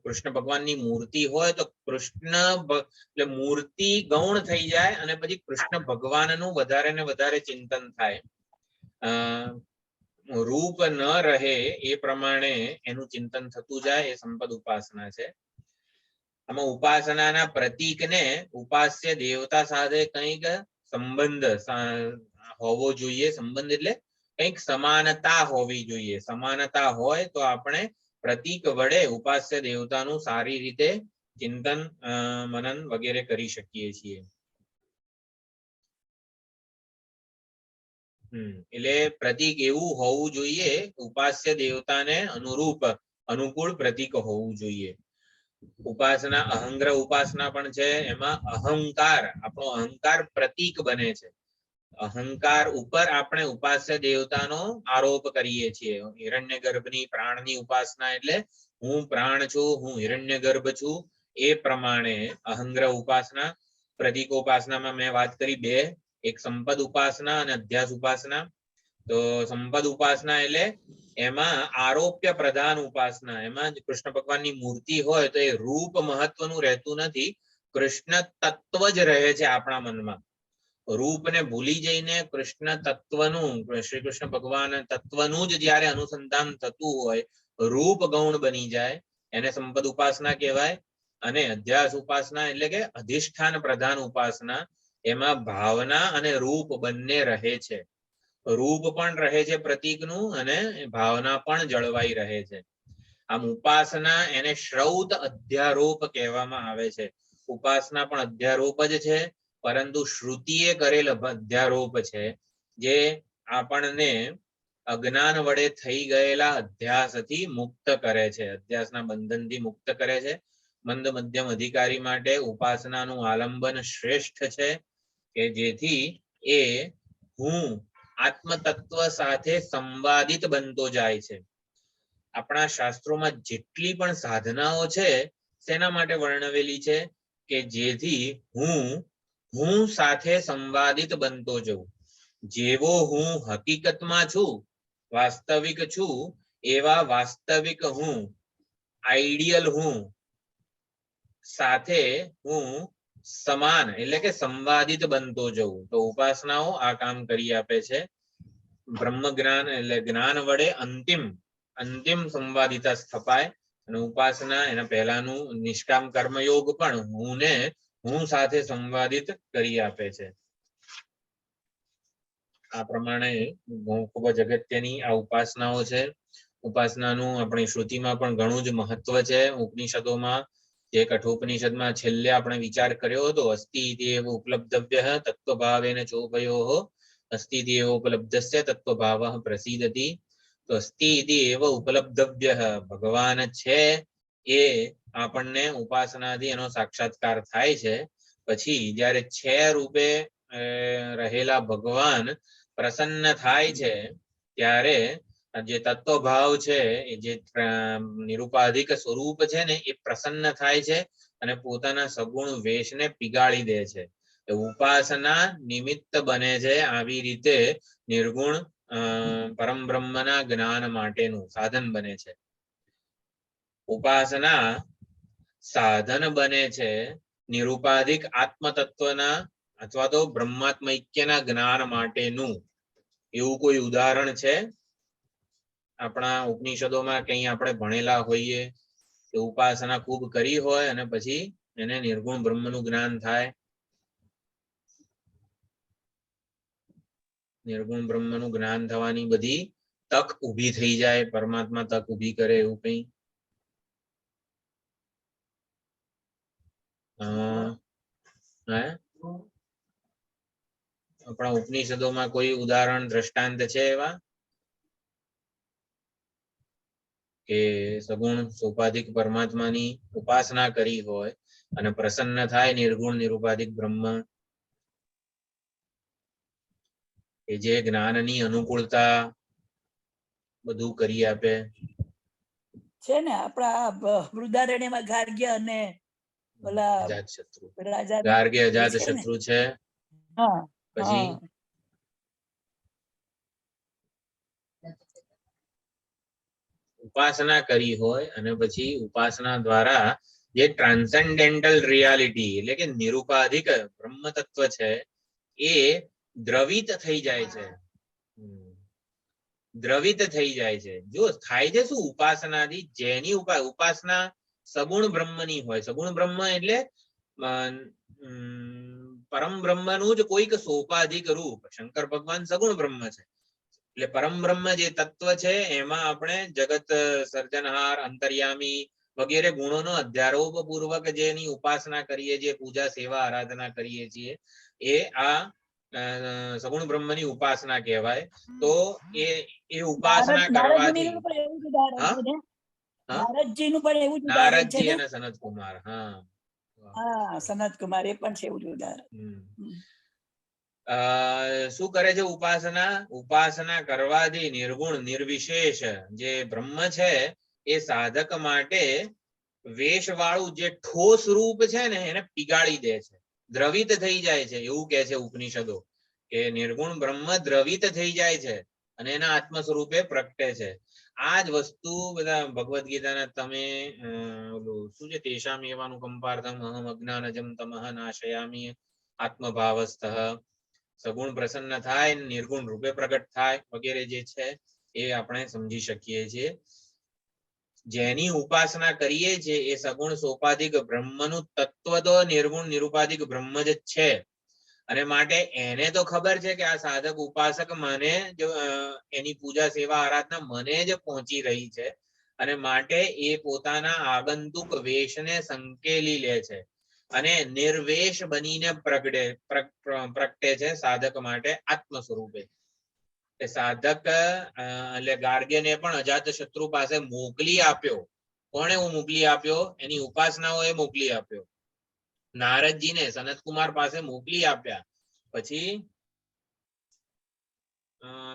કૃષ્ણ ભગવાનની મૂર્તિ હોય તો કૃષ્ણ એટલે મૂર્તિ ગૌણ થઈ જાય અને પછી કૃષ્ણ ભગવાનનું વધારે ને વધારે ચિંતન થાય. રૂપ ન રહે એ પ્રમાણે એનું ચિંતન થતું જાય, એ સંપદ ઉપાસના છે. આમાં ઉપાસનાના પ્રતીકને ઉપાસ્ય દેવતા સાથે કંઈક સંબંધ હોવો જોઈએ. સંબંધ એટલે કંઈક સમાનતા હોવી જોઈએ. સમાનતા હોય તો આપણે પ્રતીક વડે ઉપાસ્ય દેવતાનું સારી રીતે ચિંતન મનન વગેરે કરી શકીએ છીએ. એટલે પ્રતીક એવું હોવું જોઈએ, ઉપાસ્ય દેવતાને અનુરૂપ અનુકૂળ પ્રતીક હોવું જોઈએ. ઉપાસના અહંગ્રહ ઉપાસના પણ છે. એમાં અહંકાર, આપણો અહંકાર પ્રતીક બને છે. અહંકાર ઉપર આપણે ઉપાસ્ય દેવતાનો આરોપ કરીએ છીએ. હિરણ્યગર્ભની પ્રાણની ઉપાસના એટલે હું પ્રાણ છું, હું હિરણ્યગર્ભ છું, એ પ્રમાણે અહંગ્રહ ઉપાસના. પ્રતીકોપાસનામાં મેં વાત કરી બે, એક સંપદ ઉપાસના અને અધ્યાસ ઉપાસના. તો સંપદ ઉપાસના એટલે એમાં આરોપ્ય પ્રધાન ઉપાસના. એમાં કૃષ્ણ ભગવાનની મૂર્તિ હોય તો એ રૂપ મહત્વનું રહેતું નથી, કૃષ્ણ તત્વ જ રહે છે આપણા મનમાં. રૂપને ભૂલી જઈને કૃષ્ણ તત્વનું, શ્રી કૃષ્ણ ભગવાન તત્વનું જ જ્યારે અનુસંધાન થતું હોય, રૂપ ગૌણ બની જાય, એને સંપદ ઉપાસના કહેવાય. અને અધ્યાસ ઉપાસના એટલે કે અધિષ્ઠાન પ્રધાન ઉપાસના. એમાં ભાવના અને રૂપ બંને રહે છે. રૂપ પણ રહે છે પ્રતીકનું અને ભાવના પણ જળવાઈ રહે છે. આમ ઉપાસના એને શ્રૌત અધ્યારોપ કહેવામાં આવે છે. ઉપાસના પણ અધ્યારોપ જ છે, પરંતુ શ્રુતિએ કરેલ અધ્યારોપ છે, જે આપણને અજ્ઞાન વડે થઈ ગયેલા અધ્યાસથી મુક્ત કરે છે, અધ્યાસના બંધનથી મુક્ત કરે છે. મંદ મધ્યમ અધિકારી માટે ઉપાસનાનું આલંબન શ્રેષ્ઠ છે, કે જેથી એ હું આત્મતત્વ સાથે સંવાદિત બનતો જાય છે. આપણા શાસ્ત્રોમાં જેટલી પણ સાધનાઓ છે શેના માટે વર્ણવેલી છે? કે જેથી હું સાથે સંવાદિત બનતો જઉં. જેવો હું હકીકતમાં છું, વાસ્તવિક છું, એવા વાસ્તવિક હું, આઈડિયલ હું સાથે હું સમાન એટલે કે સંવાદિત બનતો જઉં. તો ઉપાસનાઓ આ કામ કરી આપે છે. બ્રહ્મ જ્ઞાન એટલે જ્ઞાન વડે અંતિમ સંવાદિતા સ્થપાય, અને ઉપાસના એના પહેલાનું નિષ્કામ કર્મયોગ પણ હું સાથે સંવાદિત કરી આપે છે. આ પ્રમાણે ખૂબ જ અગત્યની આ ઉપાસનાઓ છે. ઉપાસનાનું આપણી શ્રુતિમાં પણ ઘણું જ મહત્વ છે. ઉપનિષદોમાં જે કઠોપનિષદમાં છેલ્લે આપણે વિચાર કર્યો હતો, અસ્તિ દેવ ઉપલબ્ધવ્ય તત્વભાવેન ચોભયોઃ અસ્તિ દેવ ઉપલબ્ધસ્ય તત્વભાવઃ પ્રસીદતિ. તો અસ્તિ દેવ ઉપલબ્ધવ્ય ભગવાન છે એ આપણને ઉપાસનાથી એનો સાક્ષાત્કાર થાય છે. પછી જ્યારે છે રૂપે રહેલા ભગવાન પ્રસન્ન થાય છે, ત્યારે જે તત્વભાવ છે એ જે નિરુપાધિક સ્વરૂપ છે ને એ પ્રસન્ન થાય છે અને પોતાના સગુણ વેશને પીગાળી દે છે. ઉપાસના નિમિત્ત બને છે. આવી રીતે નિર્ગુણ પરમ બ્રહ્મના જ્ઞાન માટેનું સાધન બને છે. ઉપાસના સાધન બને છે નિરુપાધિક આત્મતત્વના અથવા તો બ્રહ્માત્મૈક્યના જ્ઞાન માટેનું. એવું કોઈ ઉદાહરણ છે આપણા ઉપનિષદોમાં કંઈ આપણે ભણેલા હોઈએ કે ઉપાસના ખૂબ કરી હોય અને પછી એને નિર્ગુણ બ્રહ્મનું જ્ઞાન થાય? નિર્ગુણ બ્રહ્મનું જ્ઞાન થવાની બધી તક ઊભી થઈ જાય, પરમાત્મા તક ઊભી કરે એવું કંઈ? આપણા ઉપનિષદોમાં કોઈ ઉદાહરણ દ્રષ્ટાંત છે એવા કે સગુણ સોપાધિક પરમાત્માની ઉપાસના કરી હોય અને પ્રસન્ન થાય નિર્ગુણ નિરુપાધિક બ્રહ્મ, કે જે જ્ઞાનની અનુકૂળતા બધું કરી આપે? છે ને આપણા વૃદારણ્યમાં ગાર્ગ્ય અને ઓલા અજાતશત્રુ, રાજા ગાર્ગ્ય અજાતશત્રુ છે. હા, પછી ઉપાસના કરી હોય અને પછી ઉપાસના દ્વારા જે ટ્રાન્સેન્ડેન્ટલ રિયાલિટી એટલે કે નિરુપાધિક બ્રહ્મ તત્વ છે એ દ્રવિત થઈ જાય છે. દ્રવિત થઈ જાય છે. જો થાય છે શું ઉપાસનાથી? જેની ઉપાસના સગુણ બ્રહ્મની હોય. સગુણ બ્રહ્મ એટલે પરમ બ્રહ્મનું જ કોઈક સોપાધિક રૂપ. શંકર ભગવાન સગુણ બ્રહ્મ છે, એટલે પરમ બ્રહ્મ જે તત્વ છે એમાં આપણે જગત સર્જનહાર, અંતર્યામી વગેરે ગુણોનો અધ્યારોપ પૂર્વક જેની ઉપાસના કરીએ, જે પૂજા સેવા આરાધના કરીએ છીએ, એ આ સગુણ બ્રહ્મની ઉપાસના કહેવાય. તો એ ઉપાસના કરવાથી નારદજીનું પણ એવું જ ઉદાહરણ છે નારદજી ને? અને સનત કુમાર. હા, સનત કુમાર એ પણ છે એવું ઉદાહરણ. શું કરે છે ઉપાસના? ઉપાસના કરવાથી નિર્ગુણ નિર્વિશેષ જે બ્રહ્મ છે એ સાધક માટે વેશવાળું જે ઠોસ રૂપ છે ને એને પીગાળી દે છે, દ્રવિત થઈ જાય છે. એવું કે છે ઉપનિષદો કે નિર્ગુણ બ્રહ્મ દ્રવિત થઈ જાય છે અને એના આત્મ સ્વરૂપે પ્રગટે છે. આ જ વસ્તુ બધા ભગવદ્ ગીતાના તમે શું છે, તેષામ એવાનું કંપાર્થમ અહમ અજ્ઞાનજમ તમઃ નાશયામી આત્મભાવસ્તઃ. સગુણ પ્રસન્ન થાય, નિર્ગુણ રૂપે પ્રગટ થાય વગેરે જે છે એ આપણે સમજી શકીએ છીએ. જેની ઉપાસના કરીએ છીએ એ સગુણ સોપાધિક બ્રહ્મનું તત્વ તો નિર્ગુણ નિરુપાધિક બ્રહ્મ જ છે. અને માટે એને તો ખબર છે કે આ સાધક ઉપાસક મને એની પૂજા સેવા આરાધના મને જ પહોંચી રહી છે, અને માટે એ પોતાના આગંતુક વેશને સંકેલી લે છે અને નિર્વેશ બનીને પ્રગટે છે સાધક માટે આત્મ સ્વરૂપે. સાધક એટલે ગાર્ગ્યને પણ અજાત શત્રુ પાસે મોકલી આપ્યો. કોણે મોકલી આપ્યો? એની ઉપાસનાઓએ મોકલી આપ્યો. નારદજીને સનતકુમાર પાસે મોકલી આપ્યા. પછી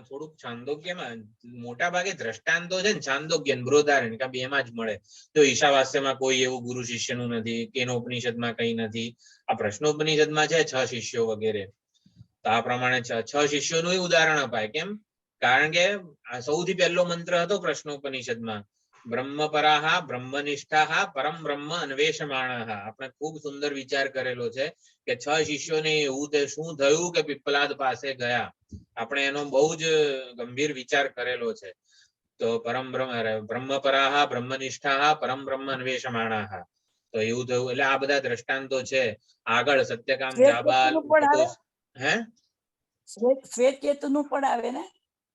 થોડુંક છાંદોગ્યમાં મોટા ભાગે દ્રષ્ટાંતો છે ને છાંદોગ્ય બૃહદારણ્યક બે માં જ મળે. તો ઈશાવાસ્યમાં કોઈ એવું ગુરુ શિષ્યનું નથી, કેનોપનિષદમાં કઈ નથી. આ પ્રશ્નોપનિષદમાં છે 6 શિષ્યો વગેરે. તો આ પ્રમાણે 6 શિષ્યોનું ઉદાહરણ અપાય. કેમ? કારણ કે સૌથી પહેલો મંત્ર હતો પ્રશ્નોપનિષદમાં, બ્રહ્મપરાહા બ્રહ્મનિષ્ઠા પરમ બ્રહ્મ અન્વેષમાણા. આપણે ખૂબ સુંદર વિચાર કરેલો છે કે 6 શિષ્યોને એવું તે શું થયું કે પીપલાદ પાસે ગયા. આપણે એનો બહુ જ ગંભીર વિચાર કરેલો છે. તો બ્રહ્મપરાહા બ્રહ્મનિષ્ઠા પરમ બ્રહ્મ અન્વેષમાણા. તો એવું થયું. એટલે આ બધા દ્રષ્ટાંતો છે. આગળ સત્યકામ જાબાલ હે શ્વેત કેતુનું પણ આવે ને?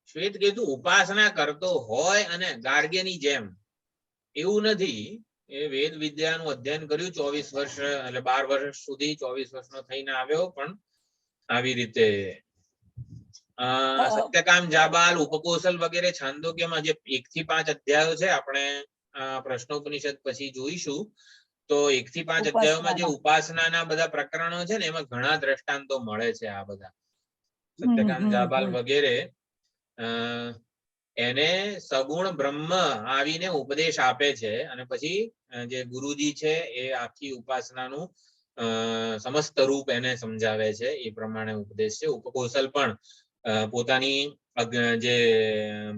શ્વેત કેતુ ઉપાસના કરતો હોય અને ગાર્ગ્યની જેમ એવું નથી. એ વેદ વિદ્યાનું અધ્યયન કર્યું 24 વર્ષ એટલે 12 વર્ષ સુધી 24 વર્ષનો થઈને આવ્યો. પણ આવી રીતે સત્યકામ જાબાલ ઉપકોશલ વગેરે છાંદોગ્યમાં જે 1 થી 5 અધ્યાયો છે, આપણે પ્રશ્નોપનિષદ પછી જોઈશું. તો 1 થી 5 અધ્યાયોમાં જે ઉપાસનાના બધા પ્રકરણો છે ને એમાં ઘણા દ્રષ્ટાંતો મળે છે. આ બધા સત્યકામ જાબાલ વગેરે એને સગુણ બ્રહ્મ આવીને ઉપદેશ આપે છે અને પછી જે ગુરુજી છે એ આખી ઉપાસનાનું સમસ્ત રૂપ એને સમજાવે છે. એ પ્રમાણે ઉપદેશ છે. ઉપકોશલ પણ પોતાની જે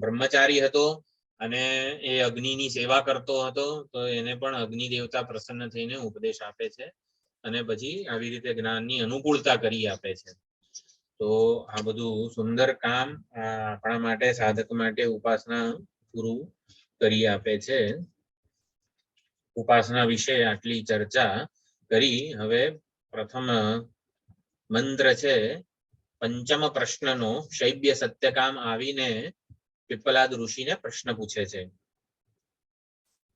બ્રહ્મચારી હતો અને એ અગ્નિની સેવા કરતો હતો, તો એને પણ અગ્નિ દેવતા પ્રસન્ન થઈને ઉપદેશ આપે છે અને પછી આવી રીતે જ્ઞાનની અનુકૂળતા કરી આપે છે. તો આ બધું સુંદર કામ આપણા માટે, સાધક માટે ઉપાસના પૂરું કરી આપે છે. ઉપાસના વિશે આટલી ચર્ચા કરી. હવે પ્રથમ મંત્ર છે 5મ પ્રશ્નનો. શૈબ્ય સત્યકામ આવીને પીપલાદ ઋષિને પ્રશ્ન પૂછે છે.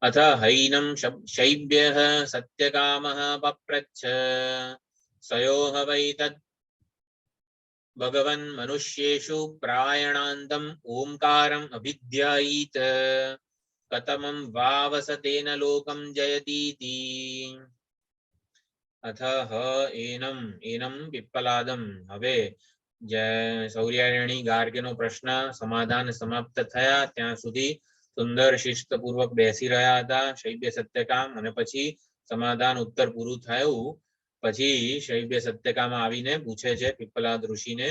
અથ હૈનમ શૈબ્યઃ સત્યકામઃ પપ્રચ્છ સયોઃ વૈ તદ ભગવન મનુષ્યેષુ પ્રાયણાંતમ ઓમકારમ અભિધ્યાયીત કતમં વાવસતેન લોકમ જયતીતિ. અથ એનમ પીપલાદમ. હવે સૌર્યાયણી ગાર્ગ્યનો પ્રશ્ન સમાધાન સમાપ્ત થયા ત્યાં સુધી સુંદર શિસ્તપૂર્વક બેસી રહ્યા હતા શૈબ્ય સત્યકામ. અને પછી સમાધાન ઉત્તર પૂરું થયું પછી શૈબ્ય સત્યકામ આવીને પૂછે છે પીપલાદ ઋષિને,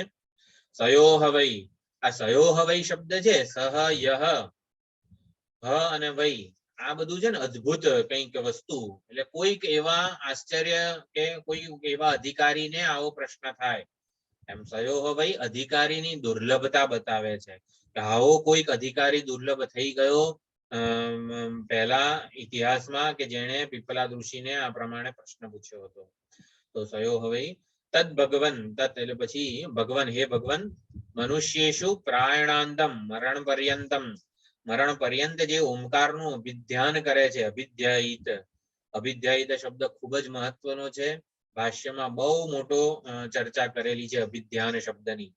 સયોઃ વૈ. આ સયોઃ વૈ શબ્દ છે, સહ યહ હ અને વૈ, આ બધું છે ને અદ્ભુત કંઈક વસ્તુ. એટલે કોઈક એવા આશ્ચર્ય કે કોઈ એવા અધિકારીને આવો પ્રશ્ન થાય એમ. સયોઃ વૈ અધિકારીની દુર્લભતા બતાવે છે કે આવો કોઈક અધિકારી દુર્લભ થઈ ગયો પહેલા ઇતિહાસમાં કે જેણે પીપલાદ ઋષિને આ પ્રમાણે પ્રશ્ન પૂછ્યો હતો. તો સયોઃ વૈ તદ ભગવન. તત એટલે પછી ભગવાન, હે ભગવાન, મનુષ્યેષુ પ્રાયણાંતમ મરણ પર્યંતમ. મરણ પર્યંત જે ઓમકારનું અભિધ્યાન કરે છે, અભિધ્યાયિત. અભિધ્યાયિત શબ્દ ખૂબ જ મહત્વનો છે. ભાષ્યમાં બહુ મોટો ચર્ચા કરેલી છે અભિધ્યાન શબ્દની.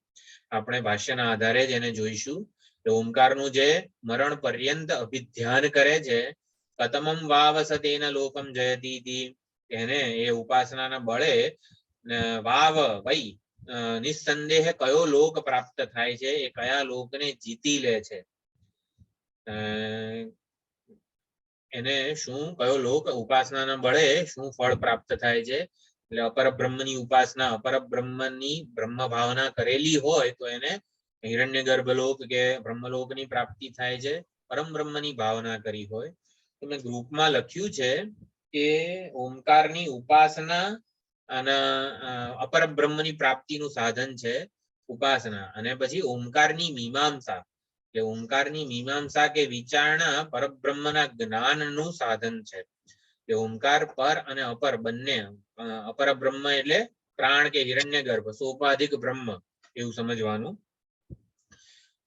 આપણે ભાષ્યના આધારે જ એને જોઈશું. ઓમકારનું જે મરણ પર્યંત અભિધ્યાન કરે છે, કતમમ વાવસતેન લોકમ જયતીતિ. એને એ ઉપાસનાના બળે વાવ વૈ નિસ્સંદેહ કયો લોક પ્રાપ્ત થાય છે, એ કયા લોકને જીતી લે છે, એને શું કયો લોક ઉપાસનાના બળે શું ફળ પ્રાપ્ત થાય છે. એટલે અપર બ્રહ્મની ઉપાસના, અપર બ્રહ્મની બ્રહ્મ ભાવના કરેલી હોય તો એને હિરણ્ય ગર્ભલોક કે બ્રહ્મલોકની પ્રાપ્તિ થાય છે. પરમ બ્રહ્મની ભાવના કરી હોય તો મેં ગ્રુપમાં લખ્યું છે કે ઓમકારની ઉપાસના અને અપર બ્રહ્મની પ્રાપ્તિનું સાધન છે ઉપાસના. અને પછી ઓમકારની મીમાંસા, કે ઓમકારની મીમાંસા કે વિચારણા પરબ્રહ્મના જ્ઞાનનું સાધન છે. કે ઓમકાર પર અને અપર બંને, અપર બ્રહ્મ એટલે પ્રાણ કે હિરણ્ય ગર્ભ, સોપાધિક બ્રહ્મ એવું સમજવાનું.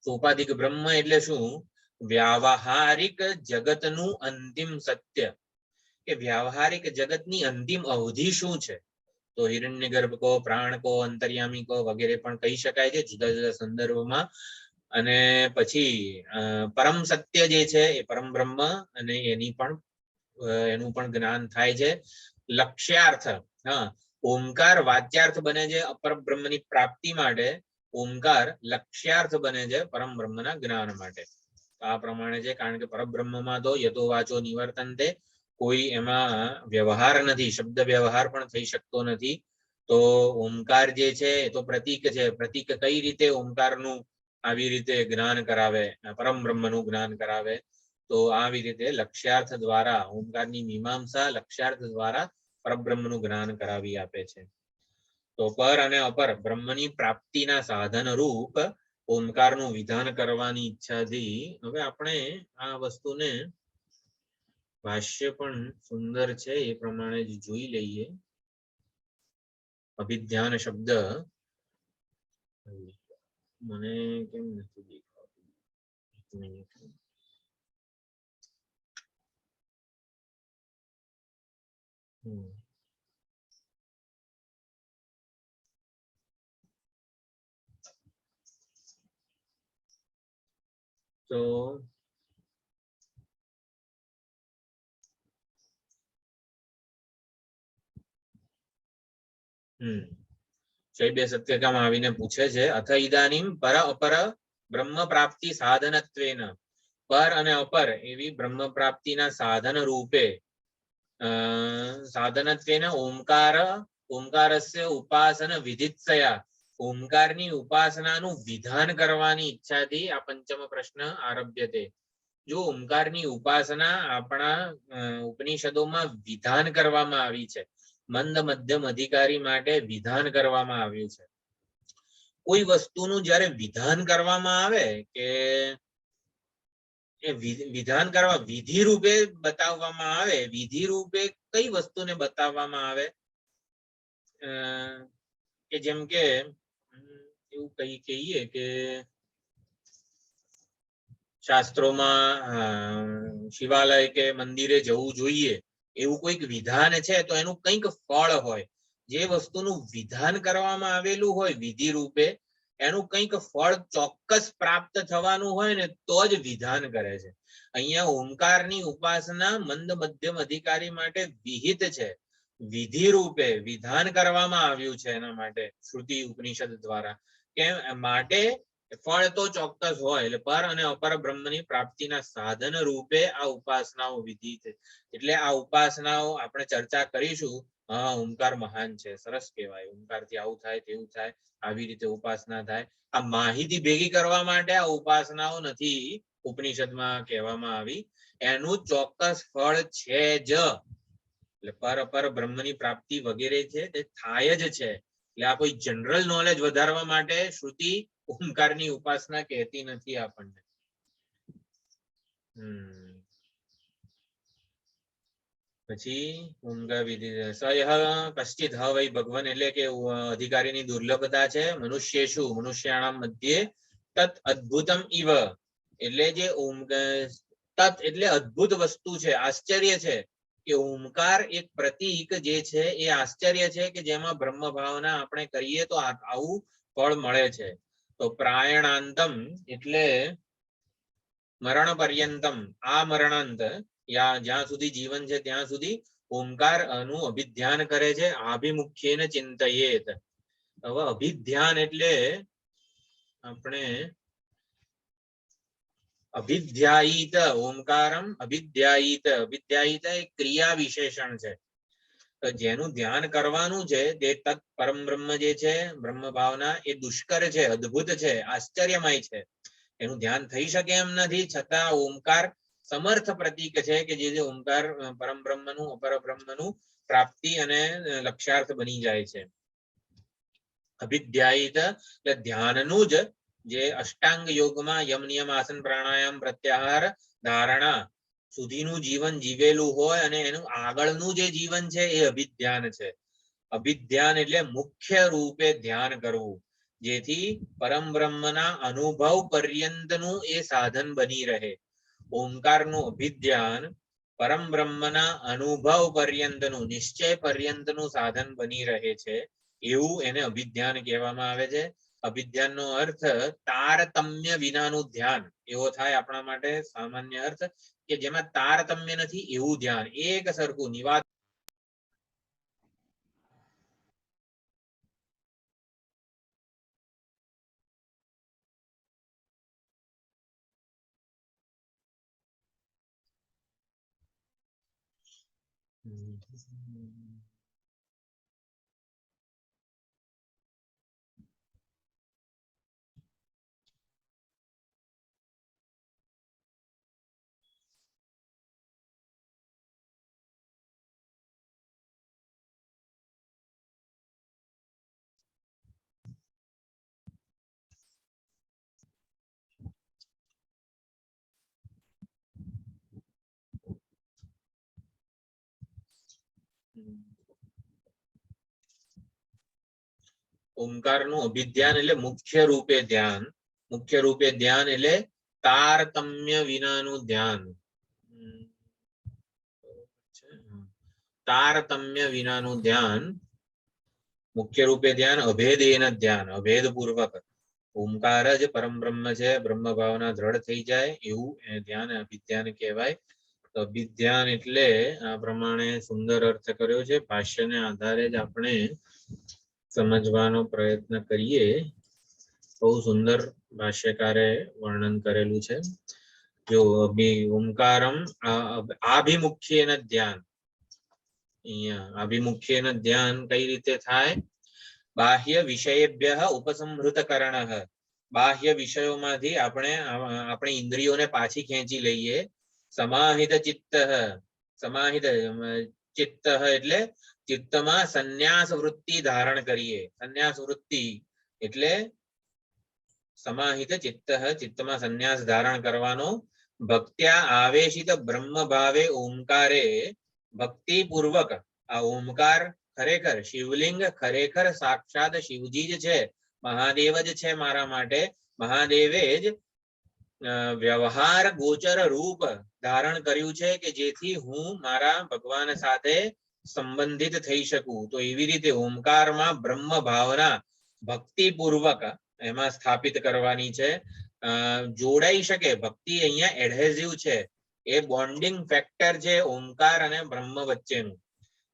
સોપાધિક બ્રહ્મ એટલે શું? વ્યાવહારિક જગતનું અંતિમ સત્ય, કે વ્યાવહારિક જગતની અંતિમ અવધિ શું છે? તો હિરણ્યગર્ભ કો, પ્રાણ કો, અંતર્યામી કો વગેરે પણ કહી શકાય છે જુદા જુદા સંદર્ભમાં. અને પછી પરમ સત્ય જે છે એ પરમ બ્રહ્મ અને એનું પણ જ્ઞાન થાય છે. લક્ષ્યાર્થ, હા, ઓમકાર વાચ્યાર્થ બને છે અપર બ્રહ્મની પ્રાપ્તિ માટે, ઓમકાર લક્ષ્યાર્થ બને છે પરમ બ્રહ્મના જ્ઞાન માટે. આ પ્રમાણે છે, કારણ કે પરબ્રહ્મમાં તો યતો વાચો નિવર્તન્તે, કોઈ એમાં વ્યવહાર નથી, શબ્દ વ્યવહાર પણ થઈ શકતો નથી. તો ઓમકાર જે છે એ તો પ્રતીક છે. પ્રતીક કઈ રીતે ઓમકારનું આવી રીતે જ્ઞાન કરાવે, પરમ બ્રહ્મનું જ્ઞાન કરાવે? તો આવી રીતે લક્ષ્યાર્થ દ્વારા, ઓમકારની મીમાંસા લક્ષ્યાર્થ દ્વારા પરબ્રહ્મનું જ્ઞાન કરાવી આપે છે. તો પર અને અપર બ્રહ્મની પ્રાપ્તિના સાધન રૂપ ઓમકારનું વિધાન કરવાની ઈચ્છાથી હવે આપણે આ વસ્તુને ભાષ્ય પણ સુંદર છે એ પ્રમાણે જ જોઈ લઈએ. અભિધ્યાન શબ્દ મને કેમ નથી દેખાતું? એક મિનિટ. તો શૈબ્ય સત્યકામ આવીને પૂછે છે, અથ ઇદાનીમ પર અપર બ્રહ્મ પ્રાપ્તિ સાધનત્વેન, પર અને અપર એવી બ્રહ્મ પ્રાપ્તિના સાધન રૂપે સાધનત્વેન ઓમકારસ્ય ઉપાસન વિધિત્સયા, ઓમકારની ઉપાસનાનું વિધાન કરવાની ઈચ્છાથી આ પંચમ પ્રશ્ન આરભ્યતે. જો ઓમકારની ઉપાસના આપણા ઉપનિષદોમાં વિધાન કરવામાં આવી છે, મંદ મધ્યમ અધિકારી માટે વિધાન કરવામાં આવ્યું છે. કોઈ વસ્તુનું જ્યારે વિધાન કરવામાં આવે કે વિધાન કરવા વિધિ રૂપે બતાવવામાં આવે, વિધિ રૂપે કઈ વસ્તુને બતાવવામાં આવે? કે જેમ કે એવું કહીએ કે શાસ્ત્રોમાં શિવાલય કે મંદિરે જવું જોઈએ એવું કોઈક વિધાન છે, તો એનું કંઈક ફળ હોય. જે વસ્તુનું વિધાન કરવામાં આવેલું હોય વિધિ રૂપે, એનું કંઈક ફળ ચોક્કસ પ્રાપ્ત થવાનું હોય ને તો જ વિધાન કરે છે. અહીંયા ઓમકારની ઉપાસના મંદ મધ્યમ અધિકારી માટે વિહિત છે, વિધિ રૂપે વિધાન કરવામાં આવ્યું છે એના માટે શ્રુતિ ઉપનિષદ દ્વારા. કેમ માટે? ફળ તો ચોક્કસ હોય. એટલે પર અને અપર બ્રહ્મની પ્રાપ્તિના સાધન રૂપે આ ઉપાસનાઓ વિધિ છે. એટલે આ ઉપાસનાઓ આપણે ચર્ચા કરીશું. હા, ઓમકાર મહાન છે, સરસ કહેવાય, ઓમકારથી આવું થાય તેવું થાય, આવી રીતે ઉપાસના થાય. આ માહિતી ભેગી કરવા માટે આ ઉપાસનાઓ નથી ઉપનિષદમાં કહેવામાં આવી, એનું ચોક્કસ ફળ છે જ. એટલે પર અપર બ્રહ્મની પ્રાપ્તિ વગેરે છે તે થાય જ છે. એટલે આ કોઈ જનરલ નોલેજ વધારવા માટે શ્રુતિ ઓમકારની ઉપાસના કહેતી નથી આપણને. પછી ઓમકાર વિધિ સયઃ કશ્ચિદ હ વૈ ભગવાન, એટલે કે અધિકારીની દુર્લભતા છે. મનુષ્યેષુ મનુષ્યાણામ મધ્યે તત અદ્ભુતમ ઇવ, એટલે જે તત એટલે અદ્ભુત વસ્તુ છે, આશ્ચર્ય છે. કે ઓમકાર એક પ્રતીક જે છે એ આશ્ચર્ય છે, કે જેમાં બ્રહ્મ ભાવના આપણે કરીએ તો આવું ફળ મળે છે. તો પ્રાયણાંતમ એટલે મરણ પર્યંતમ, આ મરણાંત જ્યાં સુધી જીવન છે ત્યાં સુધી ઓમકાર નું અભિધ્યાન કરે છે. આભિમુખ્યેન ચિંતયેત. હવે અભિધ્યાન એટલે આપણે અભિધ્યાયિત, ઓમકારમ અભિધ્યાયિત, અભિધ્યાયિત એક ક્રિયા વિશેષણ છે. તો જેનું ધ્યાન કરવાનું છે તે તત્ પરમ બ્રહ્મ જે છે, બ્રહ્મ ભાવના, એ દુષ્કર છે, અદ્ભુત છે, આશ્ચર્યમય છે. એનું ધ્યાન થઈ શકે એમ નથી, છતાં ઓમકાર સમર્થ પ્રતીક છે, કે જે ઓમકાર પરમ બ્રહ્મનું અપર બ્રહ્મનું પ્રાપ્તિ અને લક્ષ્યાર્થ બની જાય છે. અભિધ્યાયિત એટલે ધ્યાનનું જ, જે અષ્ટાંગ યોગમાં યમ નિયમ આસન પ્રાણાયામ પ્રત્યાહાર ધારણા સુધીનું જીવન જીવેલું હોય અને એનું આગળનું જે જીવન છે એ અભિધ્યાન છે. અભિધ્યાન એટલે મુખ્ય રૂપે ધ્યાન કરવું, જેથી પરમ બ્રહ્મના અનુભવ પર્યંતનું એ સાધન બની રહે. ઓમકારનું અભિધ્યાન પરમ બ્રહ્મના અનુભવ પર્યંતનું, નિશ્ચય પર્યંતનું સાધન બની રહે છે, એવું એને અભિધ્યાન કહેવામાં આવે છે. અભિધ્યાનનો અર્થ તારતમ્ય વિનાનું ધ્યાન એવો થાય આપણા માટે સામાન્ય અર્થ, કે જેમાં તારતમ્ય નથી એવું ધ્યાન, એક સરખું નિવાત ઓમકારનું અભિધ્યાન એટલે મુખ્ય રૂપે ધ્યાન. મુખ્ય રૂપે ધ્યાન એટલે તારતમ્ય વિનાનું ધ્યાન. તારતમ્ય વિનાનું ધ્યાન, મુખ્ય રૂપે ધ્યાન, અભેદેન ધ્યાન, અભેદ પૂર્વક. ઓમકાર જ પરમ બ્રહ્મ છે, બ્રહ્મ ભાવના દ્રઢ થઈ જાય એવું એ ધ્યાન અભિધ્યાન કહેવાય. તો અભિધ્યાન એટલે આ પ્રમાણે સુંદર અર્થ કર્યો છે. ભાષ્યને આધારે જ આપણે સમજવાનો પ્રયત્ન કરીએ. બહુ સુંદર ભાષ્યકારે વર્ણન કરેલું છે. જો ઓમકારમ આભિમુખ્યેન ધ્યાન, અહીંયા આભિમુખ્યેન ધ્યાન કઈ રીતે થાય? બાહ્ય વિષયેભ્યઃ ઉપસંહૃતકરણઃ, બાહ્ય વિષયોમાંથી આપણે આપણી ઇન્દ્રિયોને પાછી ખેંચી લઈએ. સમાહિત ચિત્તઃ, સમાહિત ચિત્તઃ એટલે ચિત્તમાં સંન્યાસ વૃત્તિ ધારણ કરીએ. સંન્યાસ વૃત્તિ એટલે સમાહિત ચિત્તઃ, ચિત્તમાં સંન્યાસ ધારણ કરવાનો. ભક્ત્યા આવેશિત બ્રહ્મ ભાવે ઓમકારે, ભક્તિ પૂર્વક આ ઓમકાર ખરેખર શિવલિંગ, ખરેખર સાક્ષાત શિવજી જ છે, મહાદેવ જ છે મારા માટે. મહાદેવે જ વ્યવહાર ગોચર રૂપ ધારણ કર્યું છે કે જેથી હું મારા ભગવાન સાથે સંબંધિત થઈ શકું. તો એવી રીતે ઓમકારમાં બ્રહ્મ ભાવના ભક્તિપૂર્વક એમાં સ્થાપિત કરવાની છે. જોડાઈ શકે, ભક્તિ અહીંયા એડહેઝિવ છે, એ બોન્ડિંગ ફેક્ટર છે ઓમકાર અને બ્રહ્મ વચ્ચેનું.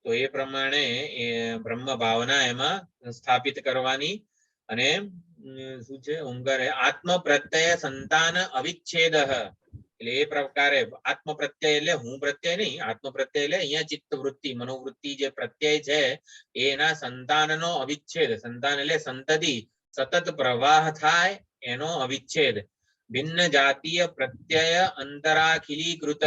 તો એ પ્રમાણે બ્રહ્મ ભાવના એમાં સ્થાપિત કરવાની. અને શું છે ઓમકાર? આત્મ પ્રત્યય સંતાન અવિચ્છેદ, એટલે એ પ્રકારે આત્મ પ્રત્યય એટલે હું પ્રત્યય નહીં, આત્મ પ્રત્યય એટલે અહીંયા ચિત્ત વૃત્તિ, મનોવૃત્તિ જે પ્રત્યય છે એના સંતાનનો અવિચ્છેદ. સંતાન એટલે સંતતિ, સતત પ્રવાહ થાય એનો અવિચ્છેદ. ભિન્ન જાતીય પ્રત્યય અંતરાખિલીકૃત,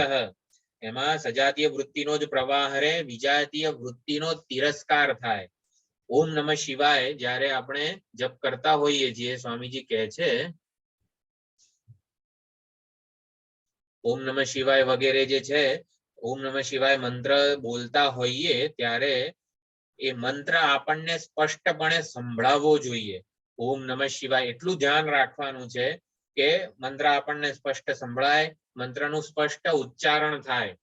એમાં સજાતીય વૃત્તિનો જ પ્રવાહ રહે, વિજાતીય વૃત્તિનો તિરસ્કાર થાય. ઓમ નમઃ શિવાય જ્યારે આપણે જપ કરતા હોઈએ છીએ, સ્વામીજી કહે છે ઓમ નમઃ શિવાય વગેરે જે છે, ઓમ નમઃ શિવાય મંત્ર બોલતા હોઈએ ત્યારે એ મંત્ર આપણને સ્પષ્ટપણે સંભળાવવો જોઈએ. ઓમ નમઃ શિવાય એટલું ધ્યાન રાખવાનું છે કે મંત્ર આપણને સ્પષ્ટ સંભળાય, મંત્રનું સ્પષ્ટ ઉચ્ચારણ થાય.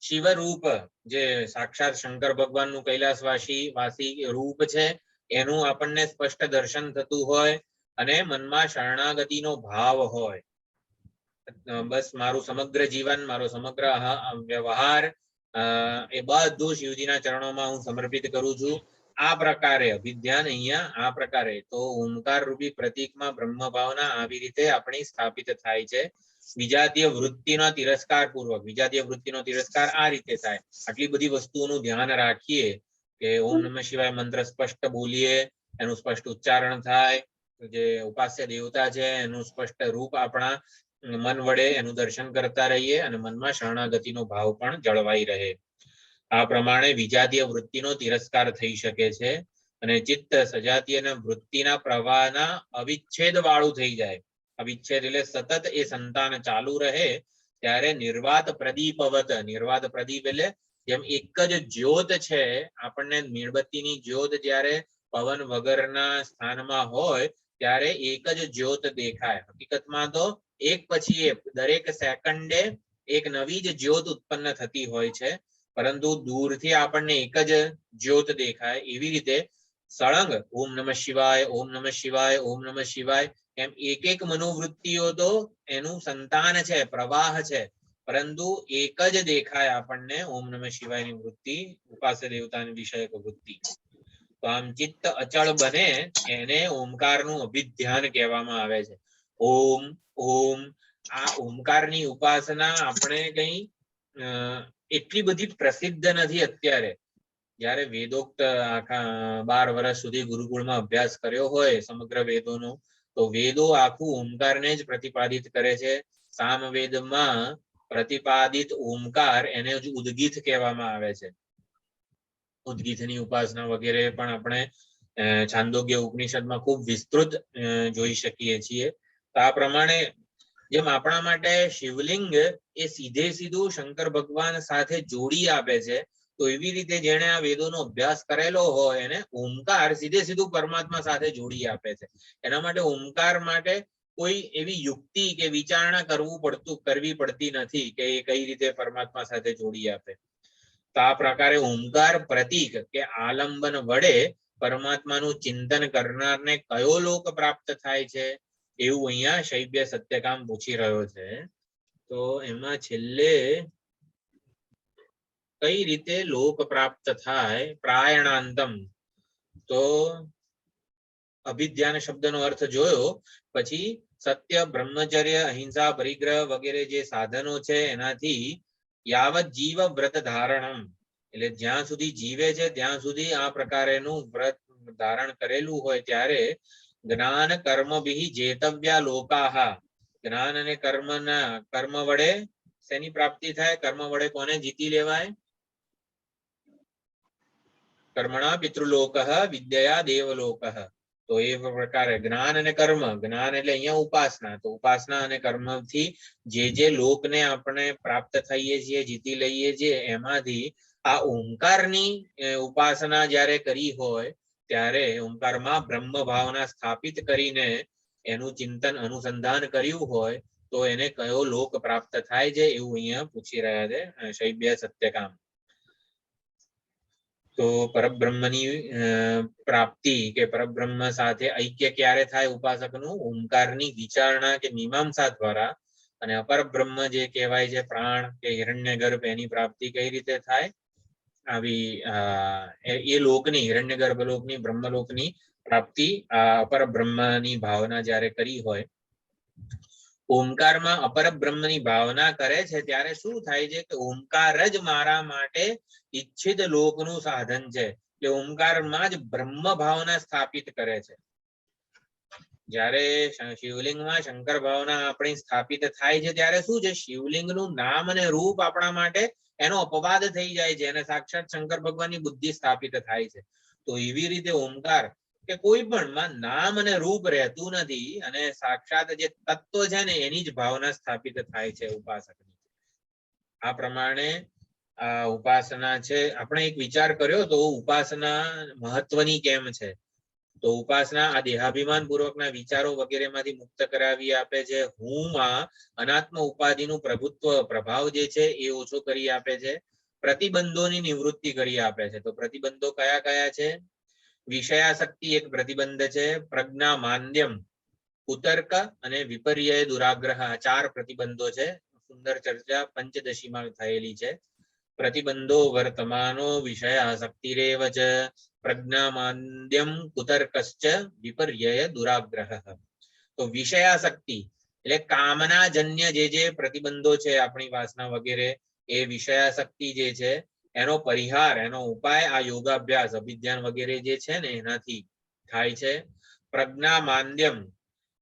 શિવરૂપ જે સાક્ષાત શંકર ભગવાનનું કૈલાસવાસી રૂપ છે એનું આપણને સ્પષ્ટ દર્શન થતું હોય અને મનમાં શરણાગતિનો ભાવ હોય. બસ મારું સમગ્ર જીવન, મારો સમગ્ર વ્યવહાર એ બધું શિવજીના ચરણોમાં હું સમર્પિત કરું છું. આ પ્રકારે અભિધ્યાન અહીંયા આ પ્રકારે. તો ઓમકાર રૂપી પ્રતીકમાં બ્રહ્મ ભાવના આવી રીતે આપણી સ્થાપિત થાય છે. વિજાતીય વૃત્તિનો તિરસ્કાર પૂર્વક, વિજાતીય વૃત્તિનો તિરસ્કાર આ રીતે થાય. આટલી બધી વસ્તુઓનું ધ્યાન રાખીએ કે ઓમ નમઃ શિવાય મંત્ર સ્પષ્ટ બોલીએ, એનું સ્પષ્ટ ઉચ્ચારણ થાય, જે ઉપાસ્ય દેવતા છે એનું સ્પષ્ટ રૂપ આપણા મન વડે એનું દર્શન કરતા રહીએ અને મનમાં શરણાગતિનો ભાવ પણ જળવાઈ રહે. આ પ્રમાણે વિજાતીય વૃત્તિનો તિરસ્કાર થઈ શકે છે અને ચિત્ત સજાતીય વૃત્તિના પ્રવાહના અવિચ્છેદ વાળું થઈ જાય. અવિચ્છેદ એટલે સતત એ સંતાન ચાલુ રહે. ત્યારે નિર્વાત પ્રદીપવત, નિર્વાત પ્રદીપ એટલે જેમ એક જ જ્યોત છે, આપણને મીણબત્તીની જ્યોત જ્યારે પવન વગરના સ્થાનમાં હોય ત્યારે એક જ જ્યોત દેખાય. હકીકતમાં તો એક પછી એક દરેક સેકન્ડે એક નવી જ જ્યોત ઉત્પન્ન થતી હોય છે, પરંતુ દૂરથી આપણને એક જ જ્યોત દેખાય. એવી રીતે સળંગ ઓમ નમઃ શિવાય, ઓમ નમઃ શિવાય, ઓમ નમઃ શિવાય એમ એક એક મનોવૃત્તિઓ તો એનું સંતાન છે, પ્રવાહ છે, પરંતુ એક જ દેખાય આપણને ઓમ નમઃ શિવાયની વૃત્તિ, ઉપાસ્ય દેવતાની વિષયક વૃત્તિ. તો આમ ચિત્ત અચળ બને એને ઓમકારનું અભિધ્યાન કહેવામાં આવે છે. ઓમ ઓમ આ ઓમકારની ઉપાસના આપણે કઈ એટલી બધી પ્રસિદ્ધ નથી અત્યારે. જ્યારે વેદોક્ત આખા 12 વર્ષ સુધી ગુરુકુળમાં અભ્યાસ કર્યો હોય સમગ્ર વેદોનો, તો વેદો આખું ઓમકારને જ પ્રતિપાદિત કરે છે. સામવેદમાં પ્રતિપાદિત ઓમકાર એને જ ઉદ્ગીત કહેવામાં આવે છે. ઉદ્ગીતની ઉપાસના વગેરે પણ આપણે છાંદોગ્ય ઉપનિષદમાં ખૂબ વિસ્તૃત જોઈ શકીએ છીએ. તો આ પ્રમાણે જેમ આપણા માટે શિવલિંગ એ સીધે સીધું શંકર ભગવાન સાથે જોડી આપે છે, તો એવી રીતે જેણે આ વેદોનો અભ્યાસ કરેલો હોય એને ઓમકાર સીધે સીધું પરમાત્મા સાથે જોડી આપે છે. એના માટે ઓમકાર માટે કોઈ એવી યુક્તિ કે વિચારણા કરવી પડતી નથી કે એ કઈ રીતે પરમાત્મા સાથે જોડી આપે. તો આ પ્રકારે ઓમકાર પ્રતીક કે આલંબન વડે પરમાત્માનું ચિંતન કરનારને કયો લોક પ્રાપ્ત થાય છે એવું અહીંયા શૈવ્ય સત્યકામ પૂછી રહ્યો છે. તો એમાં છેલ્લે કઈ રીતે લોક પ્રાપ્ત થાય પ્રાયણાંતમ, તો અભિધ્યાન શબ્દનો અર્થ જોયો, પછી સત્ય, બ્રહ્મચર્ય, અહિંસા, પરિગ્રહ વગેરે જે સાધનો છે એનાથી યાવત જીવ વ્રત ધારણમ, એટલે જ્યાં સુધી જીવે છે ત્યાં સુધી આ પ્રકારેનું વ્રત ધારણ કરેલું હોય ત્યારે જ્ઞાન કર્મ ભી જેતવ્યા લોકાહા, જ્ઞાન અને કર્મ વડે શેની પ્રાપ્તિ થાય? કર્મ વડે કોને જીતી લેવાય? કર્મણા પિતૃલોકઃ વિદ્યયા દેવલોકઃ. તો એ પ્રકારે જ્ઞાન અને કર્મ, જ્ઞાન એટલે અહીંયા ઉપાસના, તો ઉપાસના અને કર્મથી જે લોકને આપણે પ્રાપ્ત થઈએ છીએ, જીતી લઈએ છીએ, એમાંથી આ ઓમકારની ઉપાસના જ્યારે કરી હોય ત્યારે ઓમકારમાં બ્રહ્મ ભાવના સ્થાપિત કરીને એનું ચિંતન અનુસંધાન કર્યું હોય તો એને કયો લોક પ્રાપ્ત થાય છે એવું અહીંયા પૂછી રહ્યા છે શૈવ્ય સત્યકામ. તો પરબ્રહ્મની પ્રાપ્તિ કે પરબ્રહ્મ સાથે ઐક્ય ક્યારે થાય ઉપાસકનું? ઓમકારની વિચારણા કે મીમાંસા દ્વારા. અને અપરબ્રહ્મ જે કહેવાય છે પ્રાણ કે હિરણ્યગર્ભ, એની પ્રાપ્તિ કઈ રીતે થાય? આવી એ લોકની, હિરણ્યગર્ભ લોકની, બ્રહ્મલોકની પ્રાપ્તિ આ અપરબ્રહ્મની ભાવના જ્યારે કરી હોય. ઓમકારમાં અપરબ્રહ્મની ભાવના કરે છે ત્યારે શું થાય છે કે ઓમકાર જ મારા માટે ઈચ્છિત લોકનું સાધન છે. એટલે ઓમકારમાં જ બ્રહ્મ ભાવના સ્થાપિત કરે છે. જ્યારે શિવલિંગમાં શંકર ભાવના આપણી સ્થાપિત થાય છે ત્યારે શું છે, શિવલિંગનું નામ અને રૂપ આપણા માટે એનો અપવાદ થઈ જાય છે અને સાક્ષાત શંકર ભગવાનની બુદ્ધિ સ્થાપિત થાય છે. તો એવી રીતે ઓમકાર કે કોઈ પણ માં નામ અને રૂપ રહેતું નથી અને સાક્ષાત જે તત્વ છે ને એની જ ભાવના સ્થાપિત થાય છે ઉપાસકની. આ પ્રમાણે આ ઉપાસના છે. આપણે એક વિચાર કર્યો તો ઉપાસના મહત્વની કેમ છે, તો ઉપાસના આ દેહાભિમાન પૂર્વકના વિચારો વગેરેમાંથી મુક્ત કરાવી આપે છે. હુંમાં અનાત્મ ઉપાધિનું પ્રભાવ જે છે એ ઓછો કરી આપે છે. પ્રતિબંધોની નિવૃત્તિ કરી આપે છે. તો પ્રતિબંધો કયા કયા છે? વિષયાસક્તિ એક પ્રતિબંધ છે, પ્રજ્ઞા માંદ્યમ, કુતર્ક અને વિપર્ય દુરાગ્રહ, 4 પ્રતિબંધો છે. સુંદર ચર્ચા પંચદશીમાં થયેલી છે. પ્રતિબંધો વર્તમાનો વિષયાસક્તિરેવ ચ પ્રજ્ઞા માંદ્યમ કુતર્કશ્ચ વિપર્ય દુરાગ્રહ. તો વિષયાસક્તિ એટલે કામનાજન્ય જે પ્રતિબંધો છે આપણી વાસના વગેરે, એ વિષયાસક્તિ જે છે એનો પરિહાર, એનો ઉપાય આ યોગાભ્યાસ, અભિધ્યાન વગેરે જે છે ને એનાથી થાય છે. પ્રજ્ઞા માંદ્યમ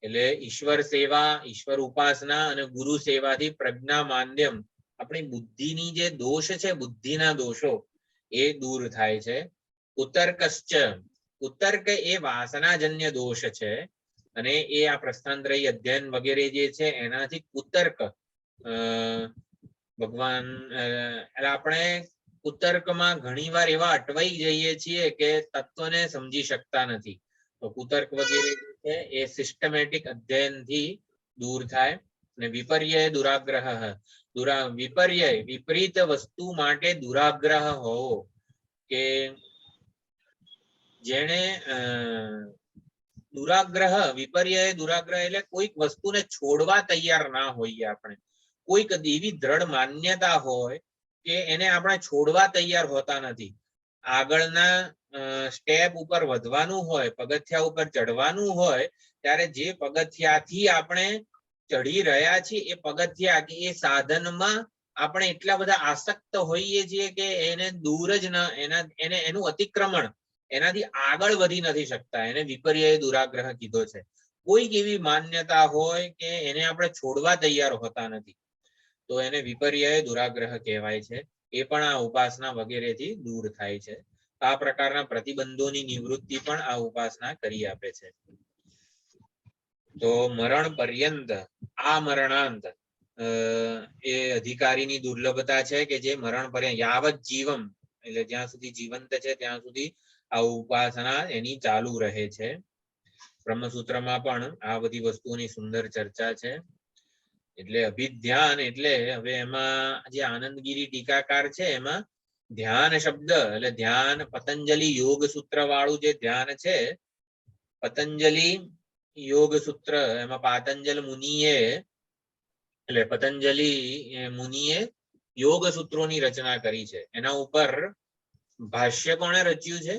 એટલે ઈશ્વર સેવા, ઈશ્વર ઉપાસના અને ગુરુ સેવાથી પ્રજ્ઞા માંદ્યમ, આપણી બુદ્ધિની જે દોષ છે, બુદ્ધિના દોષો એ દૂર થાય છે. કુતર્કશ્ચ, કુતર્ક એ વાસનાજન્ય દોષ છે અને એ આ પ્રસ્થાનત્રયી અધ્યયન વગેરે જે છે એનાથી કુતર્ક ભગવાન એટલે આપણે કુતર્કમાં ઘણીવાર એવા અટવાઈ જઈએ છીએ કે તત્વને સમજી શકતા નથી. તો કુતર્ક વગેરે જે છે એ સિસ્ટમેટિક અધ્યયનથી દૂર થાય. અને વિપર્ય દુરાગ્રહ, વિપર્ય વિપરીત વસ્તુ માટે દુરાગ્રહ હોવો, કે જેને દુરાગ્રહ, વિપર્ય દુરાગ્રહ એટલે કોઈક વસ્તુને છોડવા તૈયાર ના હોઈએ આપણે, કોઈક એવી દ્રઢ માન્યતા હોય કે એને આપણે છોડવા તૈયાર હોતા નથી. આગળના સ્ટેપ ઉપર વધવાનું હોય, પગથિયા ઉપર ચડવાનું હોય, ત્યારે જે પગથિયાથી આપણે ચડી રહ્યા છીએ એ પગથિયા કે એ સાધનમાં આપણે એટલા બધા આસક્ત હોઈએ છીએ કે એને દૂર જ ન એનું અતિક્રમણ, એનાથી આગળ વધી નથી શકતા. એને વિપર્ય દુરાગ્રહ કીધો છે. કોઈક એવી માન્યતા હોય કે એને આપણે છોડવા તૈયાર હોતા નથી, તો એને વિપર્ય દુરાગ્રહ કહેવાય છે. એ પણ આ ઉપાસના વગેરેથી દૂર થાય છે. આ પ્રકારના પ્રતિબંધોની નિવૃત્તિ પણ આ ઉપાસના કરી આપે છે. તો મરણ પર્યંત, આ મરણાંત એ અધિકારીની દુર્લભતા છે કે જે મરણ પર્યંત, યાવત જીવમ એટલે જ્યાં સુધી જીવંત છે ત્યાં સુધી આ ઉપાસના એની ચાલુ રહે છે. બ્રહ્મસૂત્રમાં પણ આ બધી વસ્તુઓની સુંદર ચર્ચા છે. એટલે અભિધ્યાન એટલે હવે એમાં જે આનંદગીરી ટીકાકાર છે એમાં ધ્યાન શબ્દ એટલે ધ્યાન, પતંજલિ યોગ સૂત્ર વાળું જે ધ્યાન છે, પતંજલિ યોગ સૂત્ર, એમાં પાતંજલ મુનિએ એટલે પતંજલિ મુનિએ યોગ સૂત્રોની રચના કરી છે. એના ઉપર ભાષ્ય કોણે રચ્યું છે?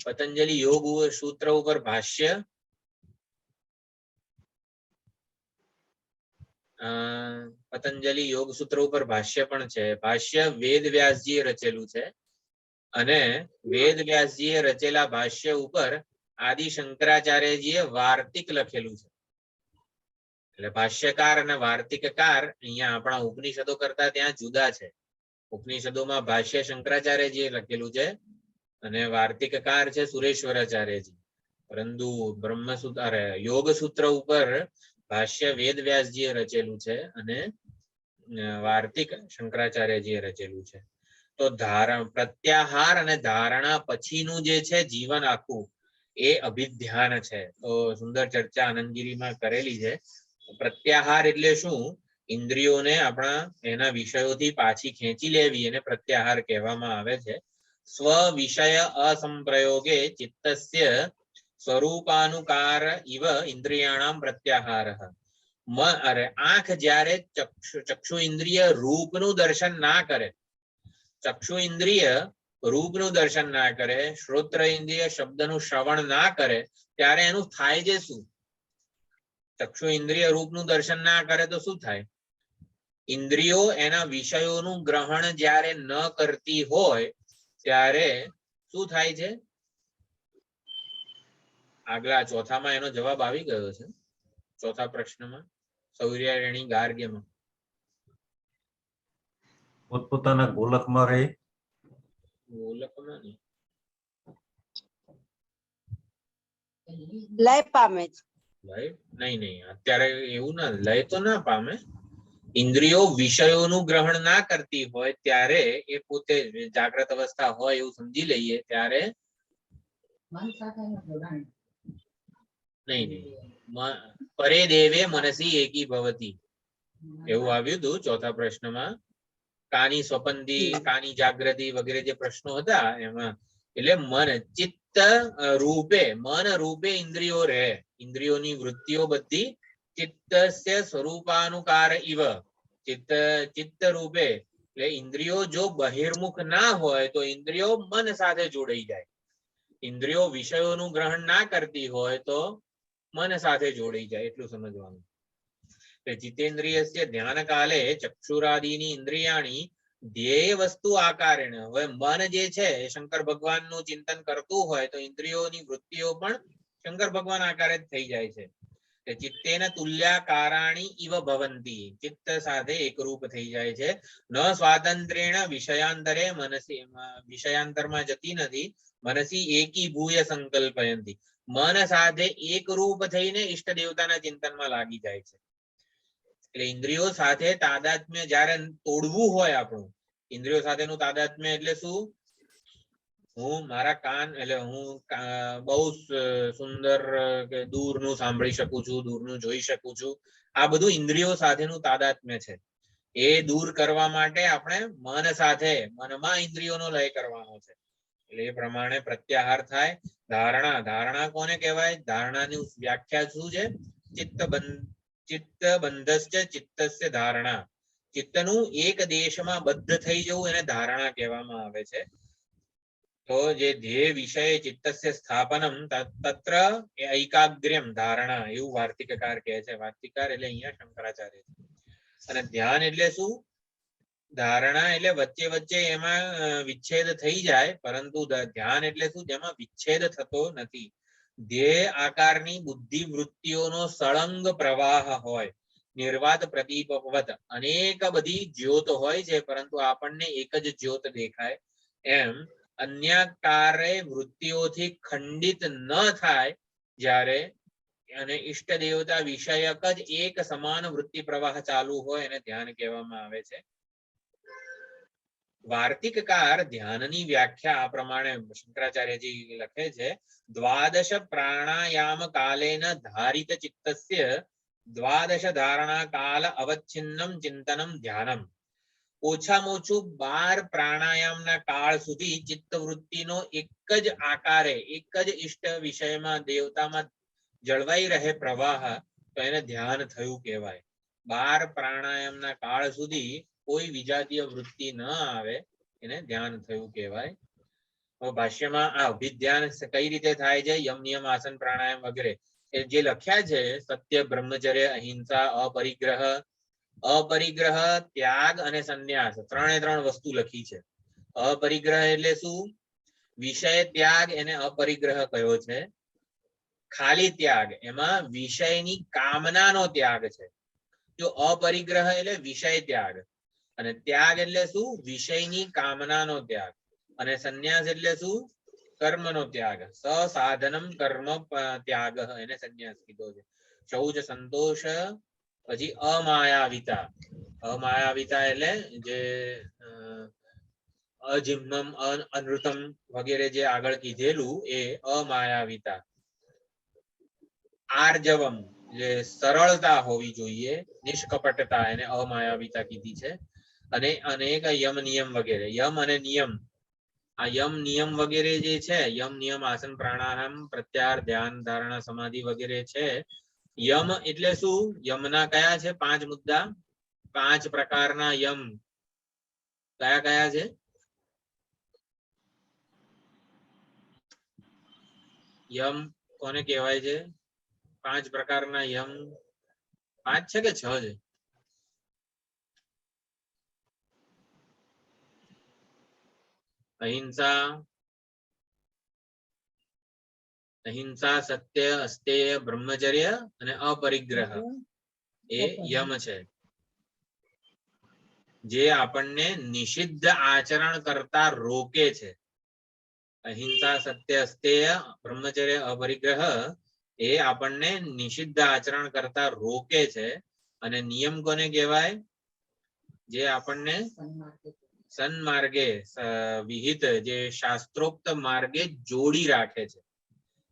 પતંજલિ યોગ સૂત્ર ઉપર ભાષ્ય પતંજલિ યોગ સૂત્ર ઉપર ભાષ્ય પણ છે. ભાષ્ય વેદ વ્યાસજીએ રચેલું છે, અને વેદ વ્યાસજીએ રચેલા ભાષ્ય ઉપર આદિ શંકરાચાર્યજીએ વાર્તિક લખેલું છે. એટલે ભાષ્યકાર અને વાર્તિકકાર અહીંયા આપણા ઉપનિષદો કરતા ત્યાં જુદા છે. ઉપનિષદોમાં ભાષ્ય શંકરાચાર્યજીએ લખેલું છે અને વાર્તિકકાર છે સુરેશ્વરાચાર્યજી. પરંતુ બ્રહ્મસૂત્ર યોગ સૂત્ર ઉપર ભાષ્ય વેદ વ્યાસજીએ રચેલું છે અને વાર્તિક શંકરાચાર્યજીએ રચેલું છે. તો પ્રત્યાહાર અને ધારણા પછીનું જે છે જીવન આખું, એ અભિધ્યાન છે. તો સુંદર ચર્ચા આનંદગીરીમાં કરેલી છે. પ્રત્યાહાર એટલે શું? ઇન્દ્રિયોને આપણા એના વિષયોથી પાછી ખેંચી લેવી એને પ્રત્યાહાર કહેવામાં આવે છે. સ્વ વિષય અસંપ્રયોગે ચિત્તસ્ય સ્વરૂપાનુકાર ઇવ ઇન્દ્રિયાણામ પ્રત્યાહારઃ. આંખ જ્યારે ચક્ષુ ઇન્દ્રિય રૂપનું દર્શન ના કરે, ચક્ષુ ઇન્દ્રિય રૂપનું દર્શન ના કરે, શ્રોત્ર ઇન્દ્રિય શબ્દનું શ્રવણ ના કરે, ત્યારે એનું થાય છે શું? ચક્ષુ ઇન્દ્રિય રૂપનું દર્શન ના કરે તો શું થાય? ઇન્દ્રિયો એના વિષયોનું ગ્રહણ જ્યારે ન કરતી હોય ત્યારે શું થાય છે? આગલા ચોથામાં એનો જવાબ આવી ગયો છે. ચોથા પ્રશ્નમાં સૌર્યાયણી ગાર્ગ્યમાં પોતપોતાના ગોલકમાં રહે. ગોલકમાં નહીં, લય પામે છે. લય નહીં, અત્યારે એવું ના લય તો ના પામે. ઇન્દ્રિયો વિષયોનું ગ્રહણ ના કરતી હોય ત્યારે એ પોતે જાગ્રત અવસ્થા હોય એવું સમજી લઈએ ત્યારે નહીં, પરે દેવે મનસી એકી ભવતી એવું આવ્યું હતું ચોથા પ્રશ્નમાં. કાની સ્વપંદી, કાની જાગૃતિ વગેરે જે પ્રશ્નો હતા એમાં, એટલે મન ચિત્ત રૂપે, મન રૂપે ઇન્દ્રિયો રહે. ઇન્દ્રિયોની વૃત્તિઓ બધી ચિત્તસ્ય સ્વરૂપાનુકાર ઇવ, ચિત્ત રૂપે એટલે ઇન્દ્રિયો જો બહિર્મુખ ના હોય તો ઇન્દ્રિયો મન સાથે જોડાઈ જાય. ઇન્દ્રિયો વિષયોનું ગ્રહણ ના કરતી હોય તો મન સાથે જોડાઈ જાય, એટલું સમજવાનું. જીતેન્દ્રિયસ્ય ધ્યાન કાલે ચક્ષુરાદીની ઇન્દ્રિયાણી ધ્યેય વસ્તુ આકારેણ. હવે મન જે છે એ શંકર ભગવાનનું ચિંતન કરતું હોય તો ઇન્દ્રિયોની વૃત્તિઓ પણ શંકર ભગવાન આકારે જ થઈ જાય છે. ચિત્તેન તુલ્યાકારાણી ઇવ ભવંતી, ચિત્ત સાથે એકરૂપ થઈ જાય છે. ન સ્વાતંત્ર્યેણ વિષયાંતરે મનસી, વિષયાંતરમાં જતી નથી. મનસી એકી ભૂય સંકલ્પયંતી, મન સાથે એકરૂપ થઈને ઈષ્ટ દેવતાના ચિંતનમાં લાગી જાય છે. એટલે ઇન્દ્રિયો સાથે તાદાત્મ્ય જ્યારે તોડવું હોય આપણું, ઇન્દ્રિયો સાથેનું તાદાત્મ્ય એટલે શું? હું મારા કાન એટલે હું બહુ સુંદર કે દૂરનું સાંભળી શકું છું, દૂરનું જોઈ શકું છું. આ બધું ઇન્દ્રિયો સાથેનું તાદાત્મ્ય છે. એ દૂર કરવા માટે આપણે મન સાથે મનમાં ઇન્દ્રિયોનો લય કરવાનો છે. એટલે એ પ્રમાણે પ્રત્યાહાર થાય. ધારણા, ધારણા કોને કહેવાય? ધારણાની વ્યાખ્યા શું છે? ચિત્ત બંધસ્ય ચિત્તસ્ય ધારણા. ચિત્તનું એક દેશમાં બદ્ધ થઈ જવું એને ધારણા કહેવામાં આવે છે. તો જે ધ્યેય વિષય ચિત્તસ્ય સ્થાપનમ તત્ર એકાગ્ર્યમ ધારણા, એવું વાર્તિકકાર કહે છે. વાર્તિકકાર એટલે અહીંયા શંકરાચાર્ય. અને ધ્યાન એટલે શું? ધારણા એટલે વચ્ચે વચ્ચે એમાં વિચ્છેદ થઈ જાય, પરંતુ ધ્યાન એટલે શું? જેમાં વિચ્છેદ થતો નથી. ધ્યેય આકારની બુદ્ધિ વૃત્તિઓનો સળંગ પ્રવાહ હોય, નિર્વાત પ્રદીપવત અનેક બધી જ્યોત હોય છે, પરંતુ આપણને એક જ જ્યોત દેખાય. એમ અન્યાકારે વૃત્તિઓથી ખંડિત ન થાય જ્યારે, અને ઈષ્ટ દેવતા વિષયક જ એક સમાન વૃત્તિ પ્રવાહ ચાલુ હોય એને ધ્યાન કહેવામાં આવે છે. વાર્તિકકાર ધ્યાનની વ્યાખ્યા આ પ્રમાણે શંકરાચાર્યજી લખે છે. દ્વાદશ પ્રાણાયામ કાલેન ધારિત ચિત્તસ્ય દ્વાદશ ધારણા કાલ અવચ્છિન્નમ ચિંતનમ ધ્યાનમ. ઓછામાં ઓછું 12 પ્રાણાયામના કાળ સુધી ચિત્તવૃત્તિનો એક જ આકારે એક જ ઈષ્ટ વિષયમાં દેવતામાં જળવાઈ રહે પ્રવાહ, તો એને ધ્યાન થયું કહેવાય. 12 પ્રાણાયામના કાળ સુધી કોઈ વિજાતીય વૃત્તિ ન આવે એને ધ્યાન થયું કહેવાય. ભાષ્યમાં આ અભિધ્યાન કઈ રીતે થાય છે? યમ નિયમ આસન પ્રાણાયામ વગેરે એ જે લખ્યા છે, સત્ય, બ્રહ્મચર્ય, અહિંસા, અપરિગ્રહ, અપરિગ્રહ, ત્યાગ અને સંન્યાસ, 3 વસ્તુ લખી છે. અપરિગ્રહ એટલે શું? વિષય ત્યાગ એને અપરિગ્રહ કયો છે. ખાલી ત્યાગ, એમાં વિષયની કામનાનો ત્યાગ છે. જો અપરિગ્રહ એટલે વિષય ત્યાગ, અને ત્યાગ એટલે શું? વિષયની કામનાનો ત્યાગ. અને સંન્યાસ એટલે શું? કર્મનો ત્યાગ. સસાધનમ કર્મ ત્યાગ એને સંન્યાસ કીધો છે. શૌચ, સંતોષ, પછી અમાયાવિતા. અમાયાવિતા એટલે જે અજિમ્નમ, અનૃતમ વગેરે જે આગળ કીધેલું એ અમાયાવિતા. આર્જવમ જે સરળતા હોવી જોઈએ, નિષ્કપટતા, એને અમાયાવિતા કીધી છે. અને અનેક યમ નિયમ વગેરે. યમ અને નિયમ, આ યમ નિયમ વગેરે જે છે, યમ નિયમ આસન પ્રાણાયામ પ્રત્યાહાર ધ્યાન ધારણા સમાધિ વગેરે છે. યમ એટલે શું? યમના કયા છે 5 મુદ્દા? 5 પ્રકારના યમ કયા કયા છે? યમ કોને કહેવાય છે? 5 પ્રકારના યમ 5 છે કે 6 છે? અહિંસા, અહિંસા, સત્ય, અસ્તેય, બ્રહ્મચર્ય અને અપરિગ્રહ એ યમ છે, જે આપણને નિષિદ્ધ આચરણ કરતા રોકે છે. અહિંસા, સત્ય, અસ્તેય, બ્રહ્મચર્ય, અપરિગ્રહ એ આપણને નિષિદ્ધ આચરણ કરતા રોકે છે. અને નિયમ કોને કહેવાય? જે આપણને સન્માર્ગે વિહિત, જે શાસ્ત્રોક્ત માર્ગે જોડી રાખે છે.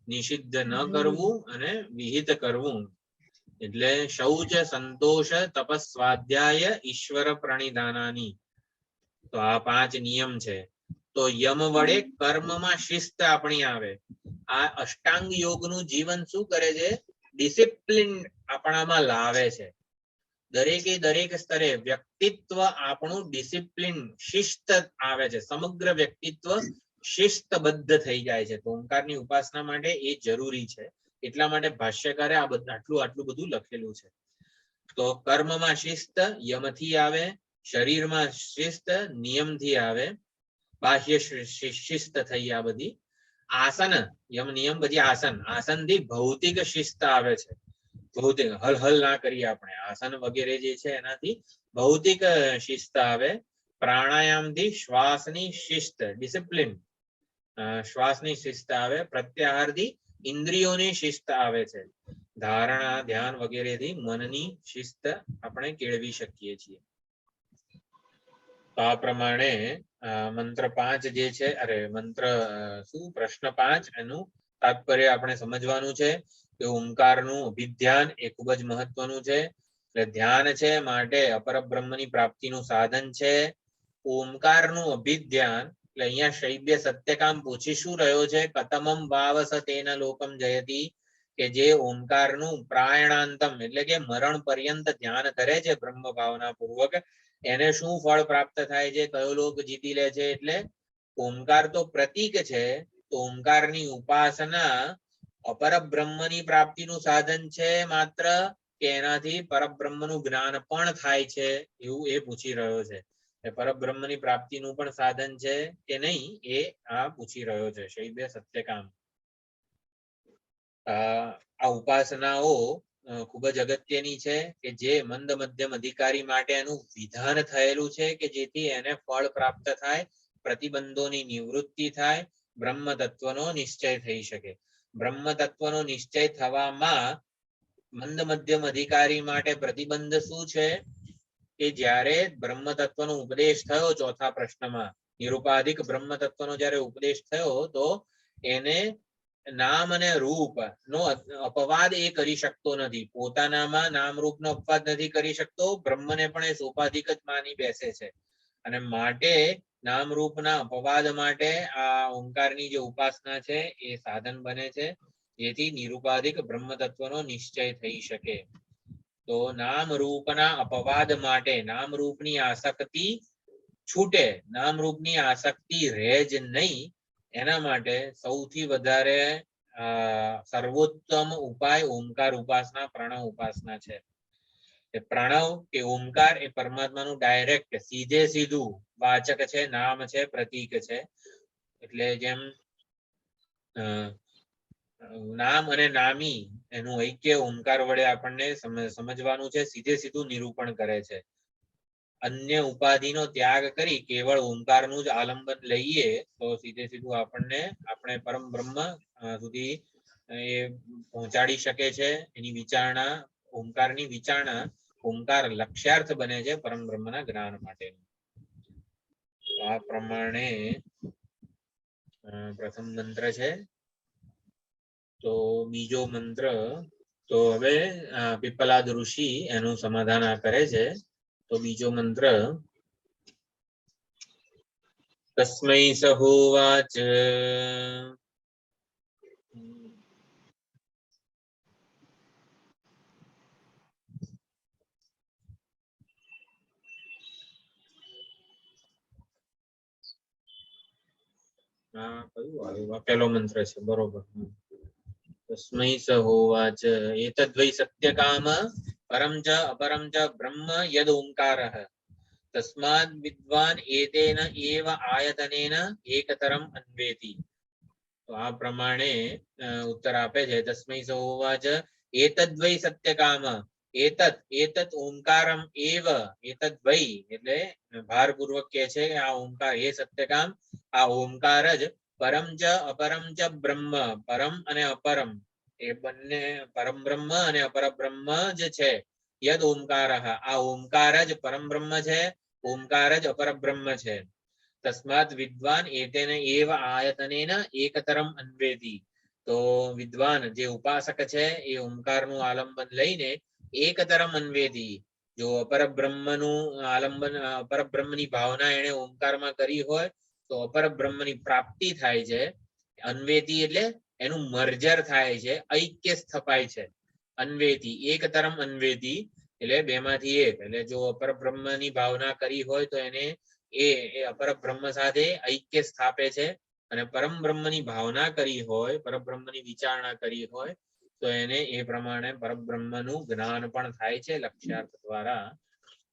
નિષિદ્ધ ન કરવું અને વિહિત કરવું. એટલે શૌચ, સંતોષ, તપસ, સ્વાધ્યાય, ઈશ્વર પ્રણિધાનાની. તો આ 5 નિયમ છે. તો યમ વડે કર્મમાં શિસ્ત આપણી આવે. આ અષ્ટાંગ યોગનું જીવન શું કરે છે? ડિસિપ્લિન આપણામાં લાવે છે. દરેકે દરેક સ્તરે વ્યક્તિત્વ આપણું ડિસિપ્લિન, શિસ્ત આવે છે. સમગ્ર વ્યક્તિત્વ શિસ્તબદ્ધ થઈ જાય છે. તો ઓમકારની ઉપાસના માટે એ જરૂરી છે. એટલા માટે ભાષ્યકારે આ આટલું બધું લખેલું છે. તો કર્મમાં શિસ્ત યમથી આવે, શરીરમાં શિસ્ત નિયમથી આવે, બાહ્ય શિસ્ત થઈ આ બધી. આસન, યમ નિયમ પછી આસન, આસનથી ભૌતિક શિસ્ત આવે છે. ભૌતિક હલ ના કરીએ આપણે, આસન વગેરે જે છે એનાથી ભૌતિક શિસ્ત આવે. પ્રાણાયામથી શ્વાસની શિસ્ત, ડિસિપ્લિન, શ્વાસની શિસ્ત આવે. પ્રત્યાહારથી ઇન્દ્રિયોની શિસ્ત આવે છે. ધારણા, ધ્યાન વગેરેથી મનની શિસ્ત આપણે કેળવી શકીએ છીએ. તો આ પ્રમાણે મંત્ર 5 જે છે, અરે મંત્ર શું પ્રશ્ન 5 એનું તાત્પર્ય આપણે સમજવાનું છે કે ઓમકારનું અભિધ્યાન એ ખૂબ જ મહત્વનું છે. એટલે ધ્યાન છે માટે અપરબ્રહ્મની પ્રાપ્તિનું સાધન છે. ઓમકારનું અભિધ્યાન એટલે અહીંયા શૈબ્ય સત્યકામ પૂછી શું રહ્યો છે? કતમમ વાવસ તેના લોકમ જયતિ, કે જે ઓમકારનું પ્રાયણાંતમ એટલે કે મરણ પર્યંત ધ્યાન કરે છે બ્રહ્મ ભાવના પૂર્વક, એને શું ફળ પ્રાપ્ત થાય છે, કયો લોક જીતી લે છે? એટલે ઓમકાર તો પ્રતીક છે, તો ઓમકારની ઉપાસના અપરબ્રહ્મની પ્રાપ્તિનું સાધન છે માત્ર, કે એનાથી પરબ્રહ્મનું જ્ઞાન પણ થાય છે, એવું એ પૂછી રહ્યો છે. પરબ્રહ્મની પ્રાપ્તિનું પણ સાધન છે કે નહીં એ આ પૂછી રહ્યો છે શૈબ્ય સત્યકામ. આ ઉપાસનાઓ ખૂબ જ અગત્યની છે કે જે મંદ મધ્યમ અધિકારી માટે એનું વિધાન થયેલું છે કે જેથી એને ફળ પ્રાપ્ત થાય, પ્રતિબંધોની નિવૃત્તિ થાય, બ્રહ્મ તત્વનો નિશ્ચય થઈ શકે. બ્રહ્મ તત્વનો નિશ્ચય થવામાં મંદ મધ્યમ અધિકારી માટે પ્રતિબંધ શું છે? કે જ્યારે બ્રહ્મ તત્વનો ઉપદેશ થયો ચોથા પ્રશ્નમાં, નિરુપાધિક બ્રહ્મ તત્વનો જ્યારે ઉપદેશ થયો તો એને નામ અને રૂપ નો અપવાદ એ કરી શકતો નથી. પોતાનામાં નામ રૂપ નો અપવાદ નથી કરી શકતો, બ્રહ્મને પણ એ સોપાધિક જ માની બેસે છે. અને માટે નામ રૂપના અપવાદ માટે આ ઓમકારની જે ઉપાસના છે એ સાધન બને છે, જેથી નિરુપાધિક બ્રહ્મ તત્વનો નિશ્ચય થઈ શકે. તો નામ રૂપના અપવાદ માટે નામ રૂપની આસક્તિ છૂટે, નામ રૂપની આસક્તિ રહે જ નહીં, એના માટે સૌથી વધારે સર્વોત્તમ ઉપાય ઓમકાર ઉપાસના, પ્રણવ ઉપાસના છે. પ્રણવ કે ઓમકાર એ પરમાત્માનું ડાયરેક્ટ સીધે સીધું વાચક છે, નામ છે, પ્રતીક છે. એટલે જેમ નામ અને નામી એનું ઐક્ય ઓમકાર વડે આપણને સમજવાનું છે, સીધે સીધું નિરૂપણ કરે છે. અન્ય ઉપાધિનો ત્યાગ કરી કેવળ ઓમકારનું જ આલંબન લઈએ તો સીધે સીધું આપણને આપણે પરમ બ્રહ્મ સુધી એ પહોંચાડી શકે છે. એની વિચારણા, ઓમકારની વિચારણા, ઓમકાર લક્ષ્યાર્થ બને છે પરમ બ્રહ્મના જ્ઞાન માટે. આ પ્રમાણે પ્રથમ મંત્ર છે. તો બીજો મંત્ર તો હવે પીપલાદ ઋષિ એનું સમાધાન કરે છે. તો બીજો મંત્ર તસ્મૈ સહોવાચ પેલો મંત્ર છે બરોબર. તસ્મૈ સહોવાચ એતદ્વૈ સત્યકામ પરમ ચ અપરમ ચ બ્રહ્મ યદ ઓમકારઃ તસ્માદ વિદ્વાન એતેન એવ આયતનેન એકતરમ અન્વેતિ. તો આ પ્રમાણે ઉત્તર આપે છે. તસ્મૈ સહોવાચ એતદ્વૈ સત્યકામ, એતત ઓમકારમ એવ, એતદ્વૈ એટલે ભારપૂર્વક કહે છે કે આ ઓમકાર એ સત્યકામ, આ ઓમકાર જ પરમ ચ અપરમ ચ બ્રહ્મ, પરમ અને અપરમ એ બંને પરમ બ્રહ્મ અને અપર બ્રહ્મ જ છે. યદ ઓમકારઃ આ ઓમકાર જ પરમ બ્રહ્મ છે, ઓમકાર જ અપર બ્રહ્મ છે. તસ્માત વિદ્વાન એતેન એવ આયતનેન એકતરમ અન્વેતિ. તો વિદ્વાન જે ઉપાસક છે એ ઓમકારનું આલંબન લઈને એકતરમ અન્વેતિ. જો અપર બ્રહ્મનું આલંબન, અપર બ્રહ્મની ભાવના એને ઓમકારમાં કરી હોય તો અપર બ્રહ્મની પ્રાપ્તિ થાય છે. અન્વેતિ એટલે એનું મર્જર થાય છે, ઐક્ય સ્થપાય છે. અન્વેતિ એકતરમ અન્વેતિ એટલે બેમાંથી એક. એટલે જો અપર બ્રહ્મની ભાવના કરી હોય તો એને એ અપર બ્રહ્મ સાથે ઐક્ય સ્થાપે છે. અને પરમ બ્રહ્મની ભાવના કરી હોય, પરબ્રહ્મની વિચારણા કરી હોય તો એને એ પ્રમાણે પરબ્રહ્મનું જ્ઞાન પણ થાય છે લક્ષ્યાર્થ દ્વારા.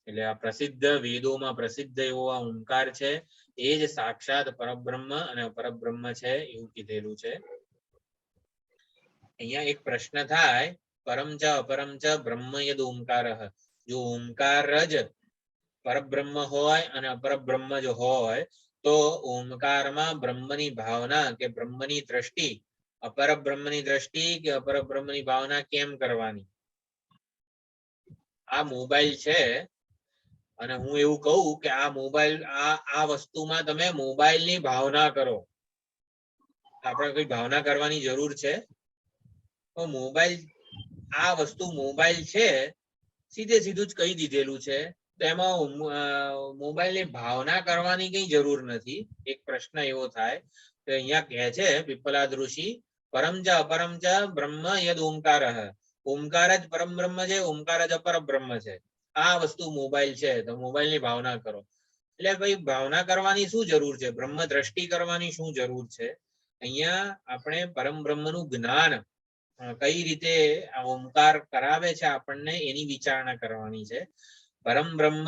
એટલે આ પ્રસિદ્ધ વેદોમાં પ્રસિદ્ધ એવો આ ઓમકાર છે, એ જ સાક્ષાત પરબ્રહ્મ અને અપરબ્રહ્મ છે એવું કીધેલું છે. અહીંયા એક પ્રશ્ન થાય, પરમ ચ અપરમ ચ બ્રહ્મ યદ ઓમકારઃ. જો ઓમકાર જ પરબ્રહ્મ હોય અને અપરબ્રહ્મ જ હોય તો ઓમકારમાં બ્રહ્મની ભાવના કે બ્રહ્મની દ્રષ્ટિ, અપર બ્રહ્મની દ્રષ્ટિ કે અપર બ્રહ્મની ભાવના કેમ કરવાની? આ મોબાઈલ છે, અને હું એવું કહું કે આ મોબાઈલ આ વસ્તુમાં તમે મોબાઈલની ભાવના કરો, આપણે કોઈ ભાવના કરવાની જરૂર છે? તો મોબાઈલ, આ વસ્તુ મોબાઈલ છે, સીધે સીધું જ કહી દીધેલું છે, તો એમાં મોબાઈલની ભાવના કરવાની કઈ જરૂર નથી. એક પ્રશ્ન એવો થાય તો અહીંયા કહે છે પીપલાદ ઋષિ, પરમ ચ અપરમ ચ બ્રહ્મ યદ ઓમકાર, ઓમકાર જ પરમ બ્રહ્મ છે, ઓમકાર જ અપર બ્રહ્મ છે. આ વસ્તુ મોબાઈલ છે, તો મોબાઈલની ભાવના કરો. એટલે ભાઈ ભાવના કરવાની શું જરૂર છે? બ્રહ્મ દ્રષ્ટિ કરવાની શું જરૂર છે? અહીંયા આપણે પરમ બ્રહ્મનું જ્ઞાન કઈ રીતે ઓમકાર કરાવે છે આપણને, એની વિચારણા કરવાની છે. પરમ બ્રહ્મ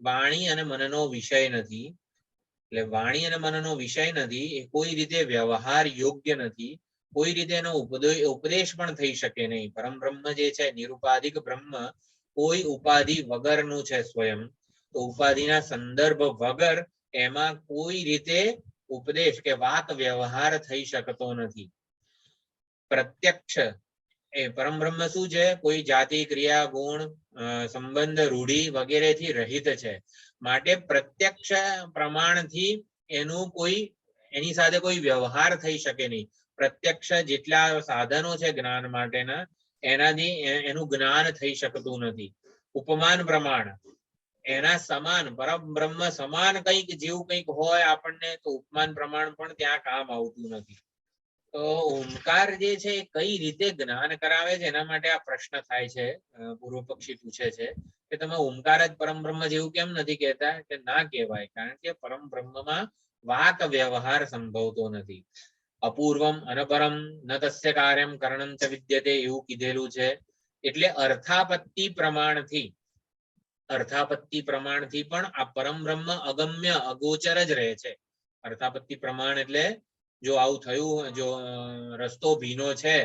વાણી અને મનનો વિષય નથી. એટલે વાણી અને મનનો વિષય નથી, એ કોઈ રીતે વ્યવહાર યોગ્ય નથી, કોઈ રીતે એનો ઉપદેશ પણ થઈ શકે નહીં. પરમ બ્રહ્મ જે છે નિરુપાધિક બ્રહ્મ, કોઈ ઉપાધિ વગરનું છે સ્વયં. તો ઉપાધિના સંદર્ભ વગર એમાં કોઈ રીતે ઉપદેશ કે વાત વ્યવહાર થઈ શકતો નથી. પ્રત્યક્ષ એ પરમ બ્રહ્મ શું છે? કોઈ જાતિ, ક્રિયા, ગુણ, સંબંધ, રૂઢિ વગેરેથી રહિત છે. માટે પ્રત્યક્ષ પ્રમાણથી એની સાથે કોઈ વ્યવહાર થઈ શકે નહીં. પ્રત્યક્ષ જેટલા સાધનો છે જ્ઞાન માટેના, એનાથી એનું જ્ઞાન થઈ શકતું નથી. ઉપમાન પ્રમાણ એના સમાન, પરમ બ્રહ્મ સમાન કંઈક જેવું કંઈક હોય આપણને, તો ઉપમાન પ્રમાણ પણ ત્યાં કામ આવતું નથી. તો ઓમકાર જે છે એ કઈ રીતે જ્ઞાન કરાવે છે, એના માટે આ પ્રશ્ન થાય છે. પૂર્વ પક્ષી પૂછે છે કે તમે ઓમકાર જ પરમ બ્રહ્મ જેવું કેમ નથી કહેતા? કે ના કહેવાય, કારણ કે પરમ બ્રહ્મમાં વાત વ્યવહાર સંભવતો નથી. અપૂર્વમ અનપરમ ન તસ્ય કાર્યમ કરણમ ચ વિદ્યતે, એવું કીધેલું છે. એટલે અર્થાપત્તિ પ્રમાણથી પણ આ પરમ બ્રહ્મ અગમ્ય અગોચર જ રહે છે. અર્થાપત્તિ પ્રમાણ એટલે જો આવું થયું, જો રસ્તો ભીનો છે,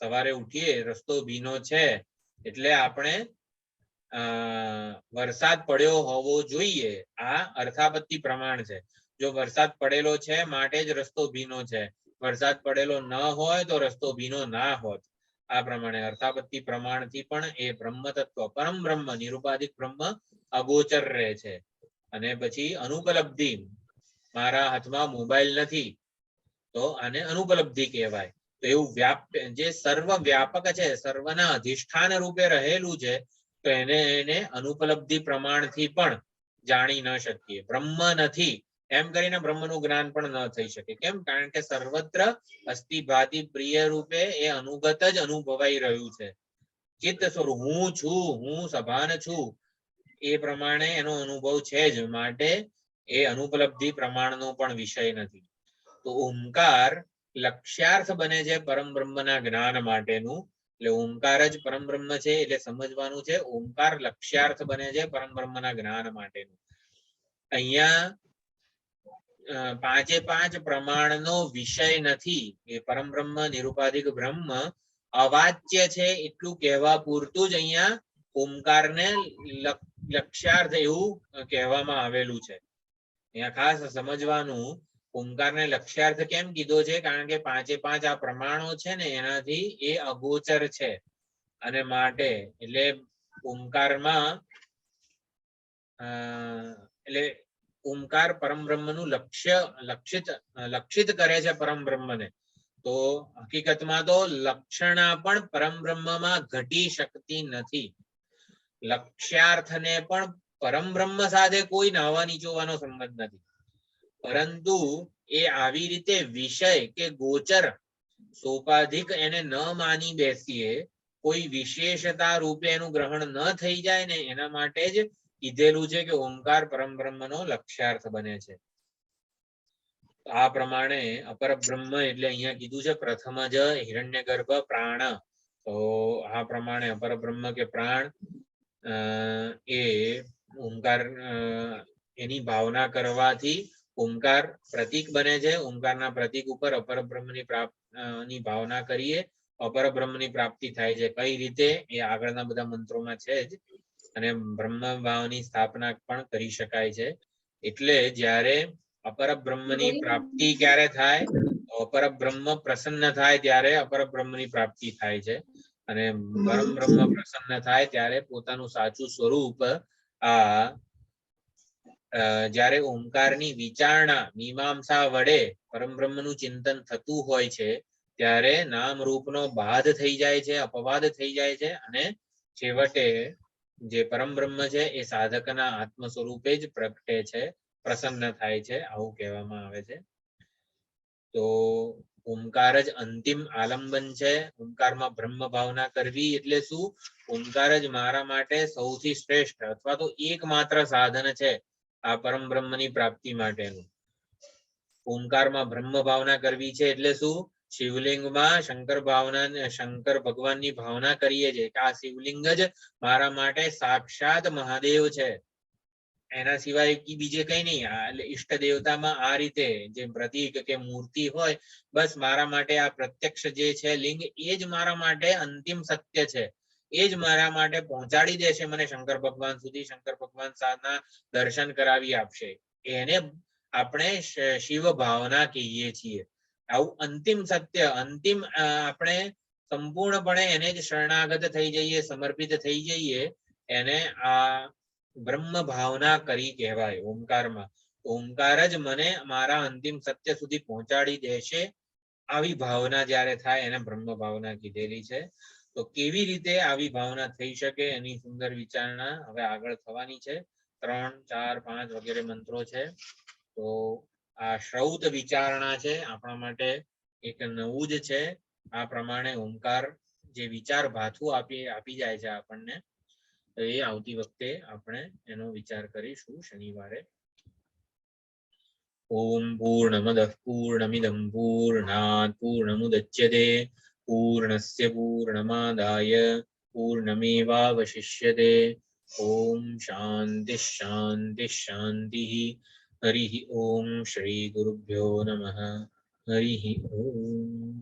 સવારે ઉઠીએ રસ્તો ભીનો છે, એટલે આપણે વરસાદ પડ્યો હોવો જોઈએ, આ અર્થાપત્તિ પ્રમાણ છે. જો વરસાદ પડેલો છે માટે જ રસ્તો ભીનો છે, વરસાદ પડેલો ન હોય તો રસ્તો ભીનો ના હોત. આ પ્રમાણે અર્થાપત્તિ પ્રમાણથી પણ એ બ્રહ્મ તત્વ પરમ બ્રહ્મ નિરુપાધિક બ્રહ્મ અગોચર રહે છે. અને પછી અનુપલબ્ધિ, મારા હાથમાં મોબાઈલ નથી, તો આને અનુપલબ્ધિ કહેવાય. તો એવું જે સર્વ વ્યાપક છે, સર્વના અધિષ્ઠાન રૂપે રહેલું છે, તો એને અનુપલબ્ધિ પ્રમાણથી પણ જાણી ન શકીએ. બ્રહ્મ નથી એમ કરીને બ્રહ્મનું જ્ઞાન પણ ન થઈ શકે. કેમ? કારણ કે સર્વત્ર અસ્થિ ભાતિ પ્રિય રૂપે એ અનુગત જ અનુભવાઈ રહ્યું છે. ચિત્ત સ્વરૂપ હું છું, હું સભાન છું, એ પ્રમાણે એનો અનુભવ છે જ, માટે એ અનુપલબ્ધિ પ્રમાણનો પણ વિષય નથી. તો ઓમકાર લક્ષ્યાર્થ બને છે પરમ બ્રહ્મના જ્ઞાન માટેનું. એટલે ઓમકાર જ પરમ બ્રહ્મ છે, એટલે સમજવાનું છે ઓમકાર લક્ષ્યાર્થ બને છે પરમ બ્રહ્મના જ્ઞાન માટેનું. અહીંયા પાંચે પાંચ પ્રમાણનો વિષય નથી. એ પરમ બ્રહ્મ નિરુપાધિક બ્રહ્મ અવાચ્ય છે એટલું કહેવા પૂરતું જ અહીંયા ઓમકારને લક્ષ્યાર્થ એવું કહેવામાં આવેલું છે. અહીંયા ખાસ સમજવાનું, ઓમકારને લક્ષ્યાર્થ કેમ કીધો છે? કારણ કે પાંચે પાંચ આ પ્રમાણો છે ને, એનાથી એ અગોચર છે, અને માટે એટલે ઓમકારમાં એટલે ઓમકાર પરમ બ્રહ્મનું લક્ષિત કરે છે પરમ બ્રહ્મને. તો હકીકતમાં તો લક્ષણા પણ પરમ બ્રહ્મમાં ઘટી શકતી નથી. લક્ષ્યાર્થને પણ પરમ બ્રહ્મ સાથે કોઈ નાવા નીચોવાનો સંબંધ નથી, પરંતુ એ આવી રીતે વિષય કે ગોચર સોપાધિક એને ન માની બેસીએ, કોઈ વિશેષતા રૂપે એનું ગ્રહણ ન થઈ જાય ને, એના માટે જ કીધેલું છે કે ઓમકાર પરમ બ્રહ્મનો લક્ષ્યાર્થ બને છે. આ પ્રમાણે અપર બ્રહ્મ એટલે અહીંયા કીધું છે પ્રથમ જ હિરણ્યગર્ભ પ્રાણ. તો આ પ્રમાણે અપર બ્રહ્મ કે પ્રાણ એ ઓમકાર એની ભાવના કરવાથી ઓમકાર પ્રતીક બને છે. ઓમકારના પ્રતીક ઉપર અપર બ્રહ્મની ની ભાવના કરીએ, અપર બ્રહ્મની પ્રાપ્તિ થાય છે. કઈ રીતે? એ આગળના બધા મંત્રોમાં છે જ. અને બ્રહ્મ ભાવની સ્થાપના પણ કરી શકાય છે. એટલે જ્યારે અપર બ્રહ્મની પ્રાપ્તિ ક્યારે થાય? અપર બ્રહ્મ પ્રસન્ન થાય ત્યારે અપર બ્રહ્મની પ્રાપ્તિ થાય છે. અને પરમ બ્રહ્મ પ્રસન્ન થાય ત્યારે પોતાનું સાચું સ્વરૂપ આ જ્યારે ઓમકારની વિચારણા મીમાંસા વડે પરમબ્રહ્મનું ચિંતન થતું હોય છે ત્યારે નામ રૂપનો બાધ થઈ જાય છે, અપવાદ થઈ જાય છે અને છેવટે જે પરમબ્રહ્મ છે એ સાધકના આત્મ સ્વરૂપે જ પ્રગટે છે, પ્રસન્ન થાય છે, આવું કહેવામાં આવે છે. તો ઓમકાર જ અંતિમ આલંબન છે. ઓમકારમાં બ્રહ્મ ભાવના કરવી એટલે શું? ઓમકાર જ મારા માટે સૌથી શ્રેષ્ઠ અથવા તો એકમાત્ર સાધન છે આ પરમ બ્રહ્મની પ્રાપ્તિ માટેનું. ઓમકારમાં બ્રહ્મ ભાવના કરવી છે એટલે શું? શિવલિંગમાં શંકર ભગવાનની ભાવના કરીએ છીએ કે આ શિવલિંગ જ મારા માટે સાક્ષાત મહાદેવ છે, એના સિવાય બીજે કઈ નહીં. એટલે ઈષ્ટ દેવતામાં આ રીતે જે પ્રતીક કે મૂર્તિ હોય, બસ મારા માટે આ પ્રત્યક્ષ જે છે લિંગ, એ જ મારા માટે અંતિમ સત્ય છે. એ જ મારા માટે પહોંચાડી દેશે મને શંકર ભગવાન સુધી, શંકર ભગવાન સાથના દર્શન કરાવી આપશે. એને આપણે શિવ ભાવના કહીએ છીએ. આવું અંતિમ સત્ય, અંતિમ આપણે સંપૂર્ણપણે એને જ શરણાગત થઈ જઈએ, સમર્પિત થઈ જઈએ, એને આ બ્રહ્મ ભાવના કરી કહેવાય ઓમકારમાં. ઓમકાર જ મને મારા અંતિમ સત્ય સુધી પહોંચાડી દેશે, આવી ભાવના જ્યારે થાય એને બ્રહ્મ ભાવના કીધેલી છે. તો કેવી રીતે આવી ભાવના થઈ શકે એની સુંદર વિચારણા હવે આગળ થવાની છે. 3, 4, 5 વગેરે મંત્રો છે. તો આ શ્રૌત વિચારણા છે આપણા માટે એક નવું જ છે. આ પ્રમાણે ઓમકાર જે વિચાર ભાથું આપી જાય છે આપણને, તો એ આવતી વખતે આપણે એનો વિચાર કરીશું શનિવારે. ઓમ પૂર્ણમદઃ પૂર્ણમિદં પૂર્ણાત પૂર્ણમુદચ્યતે પૂર્ણસ્ય પૂર્ણમાદાય પૂર્ણમેવાવશિષ્યતે. ઓમ શાંતિ શાંતિ શાંતિ. હરિ ઓમ. શ્રી ગુરુભ્યો નમઃ. હરિ ઓમ.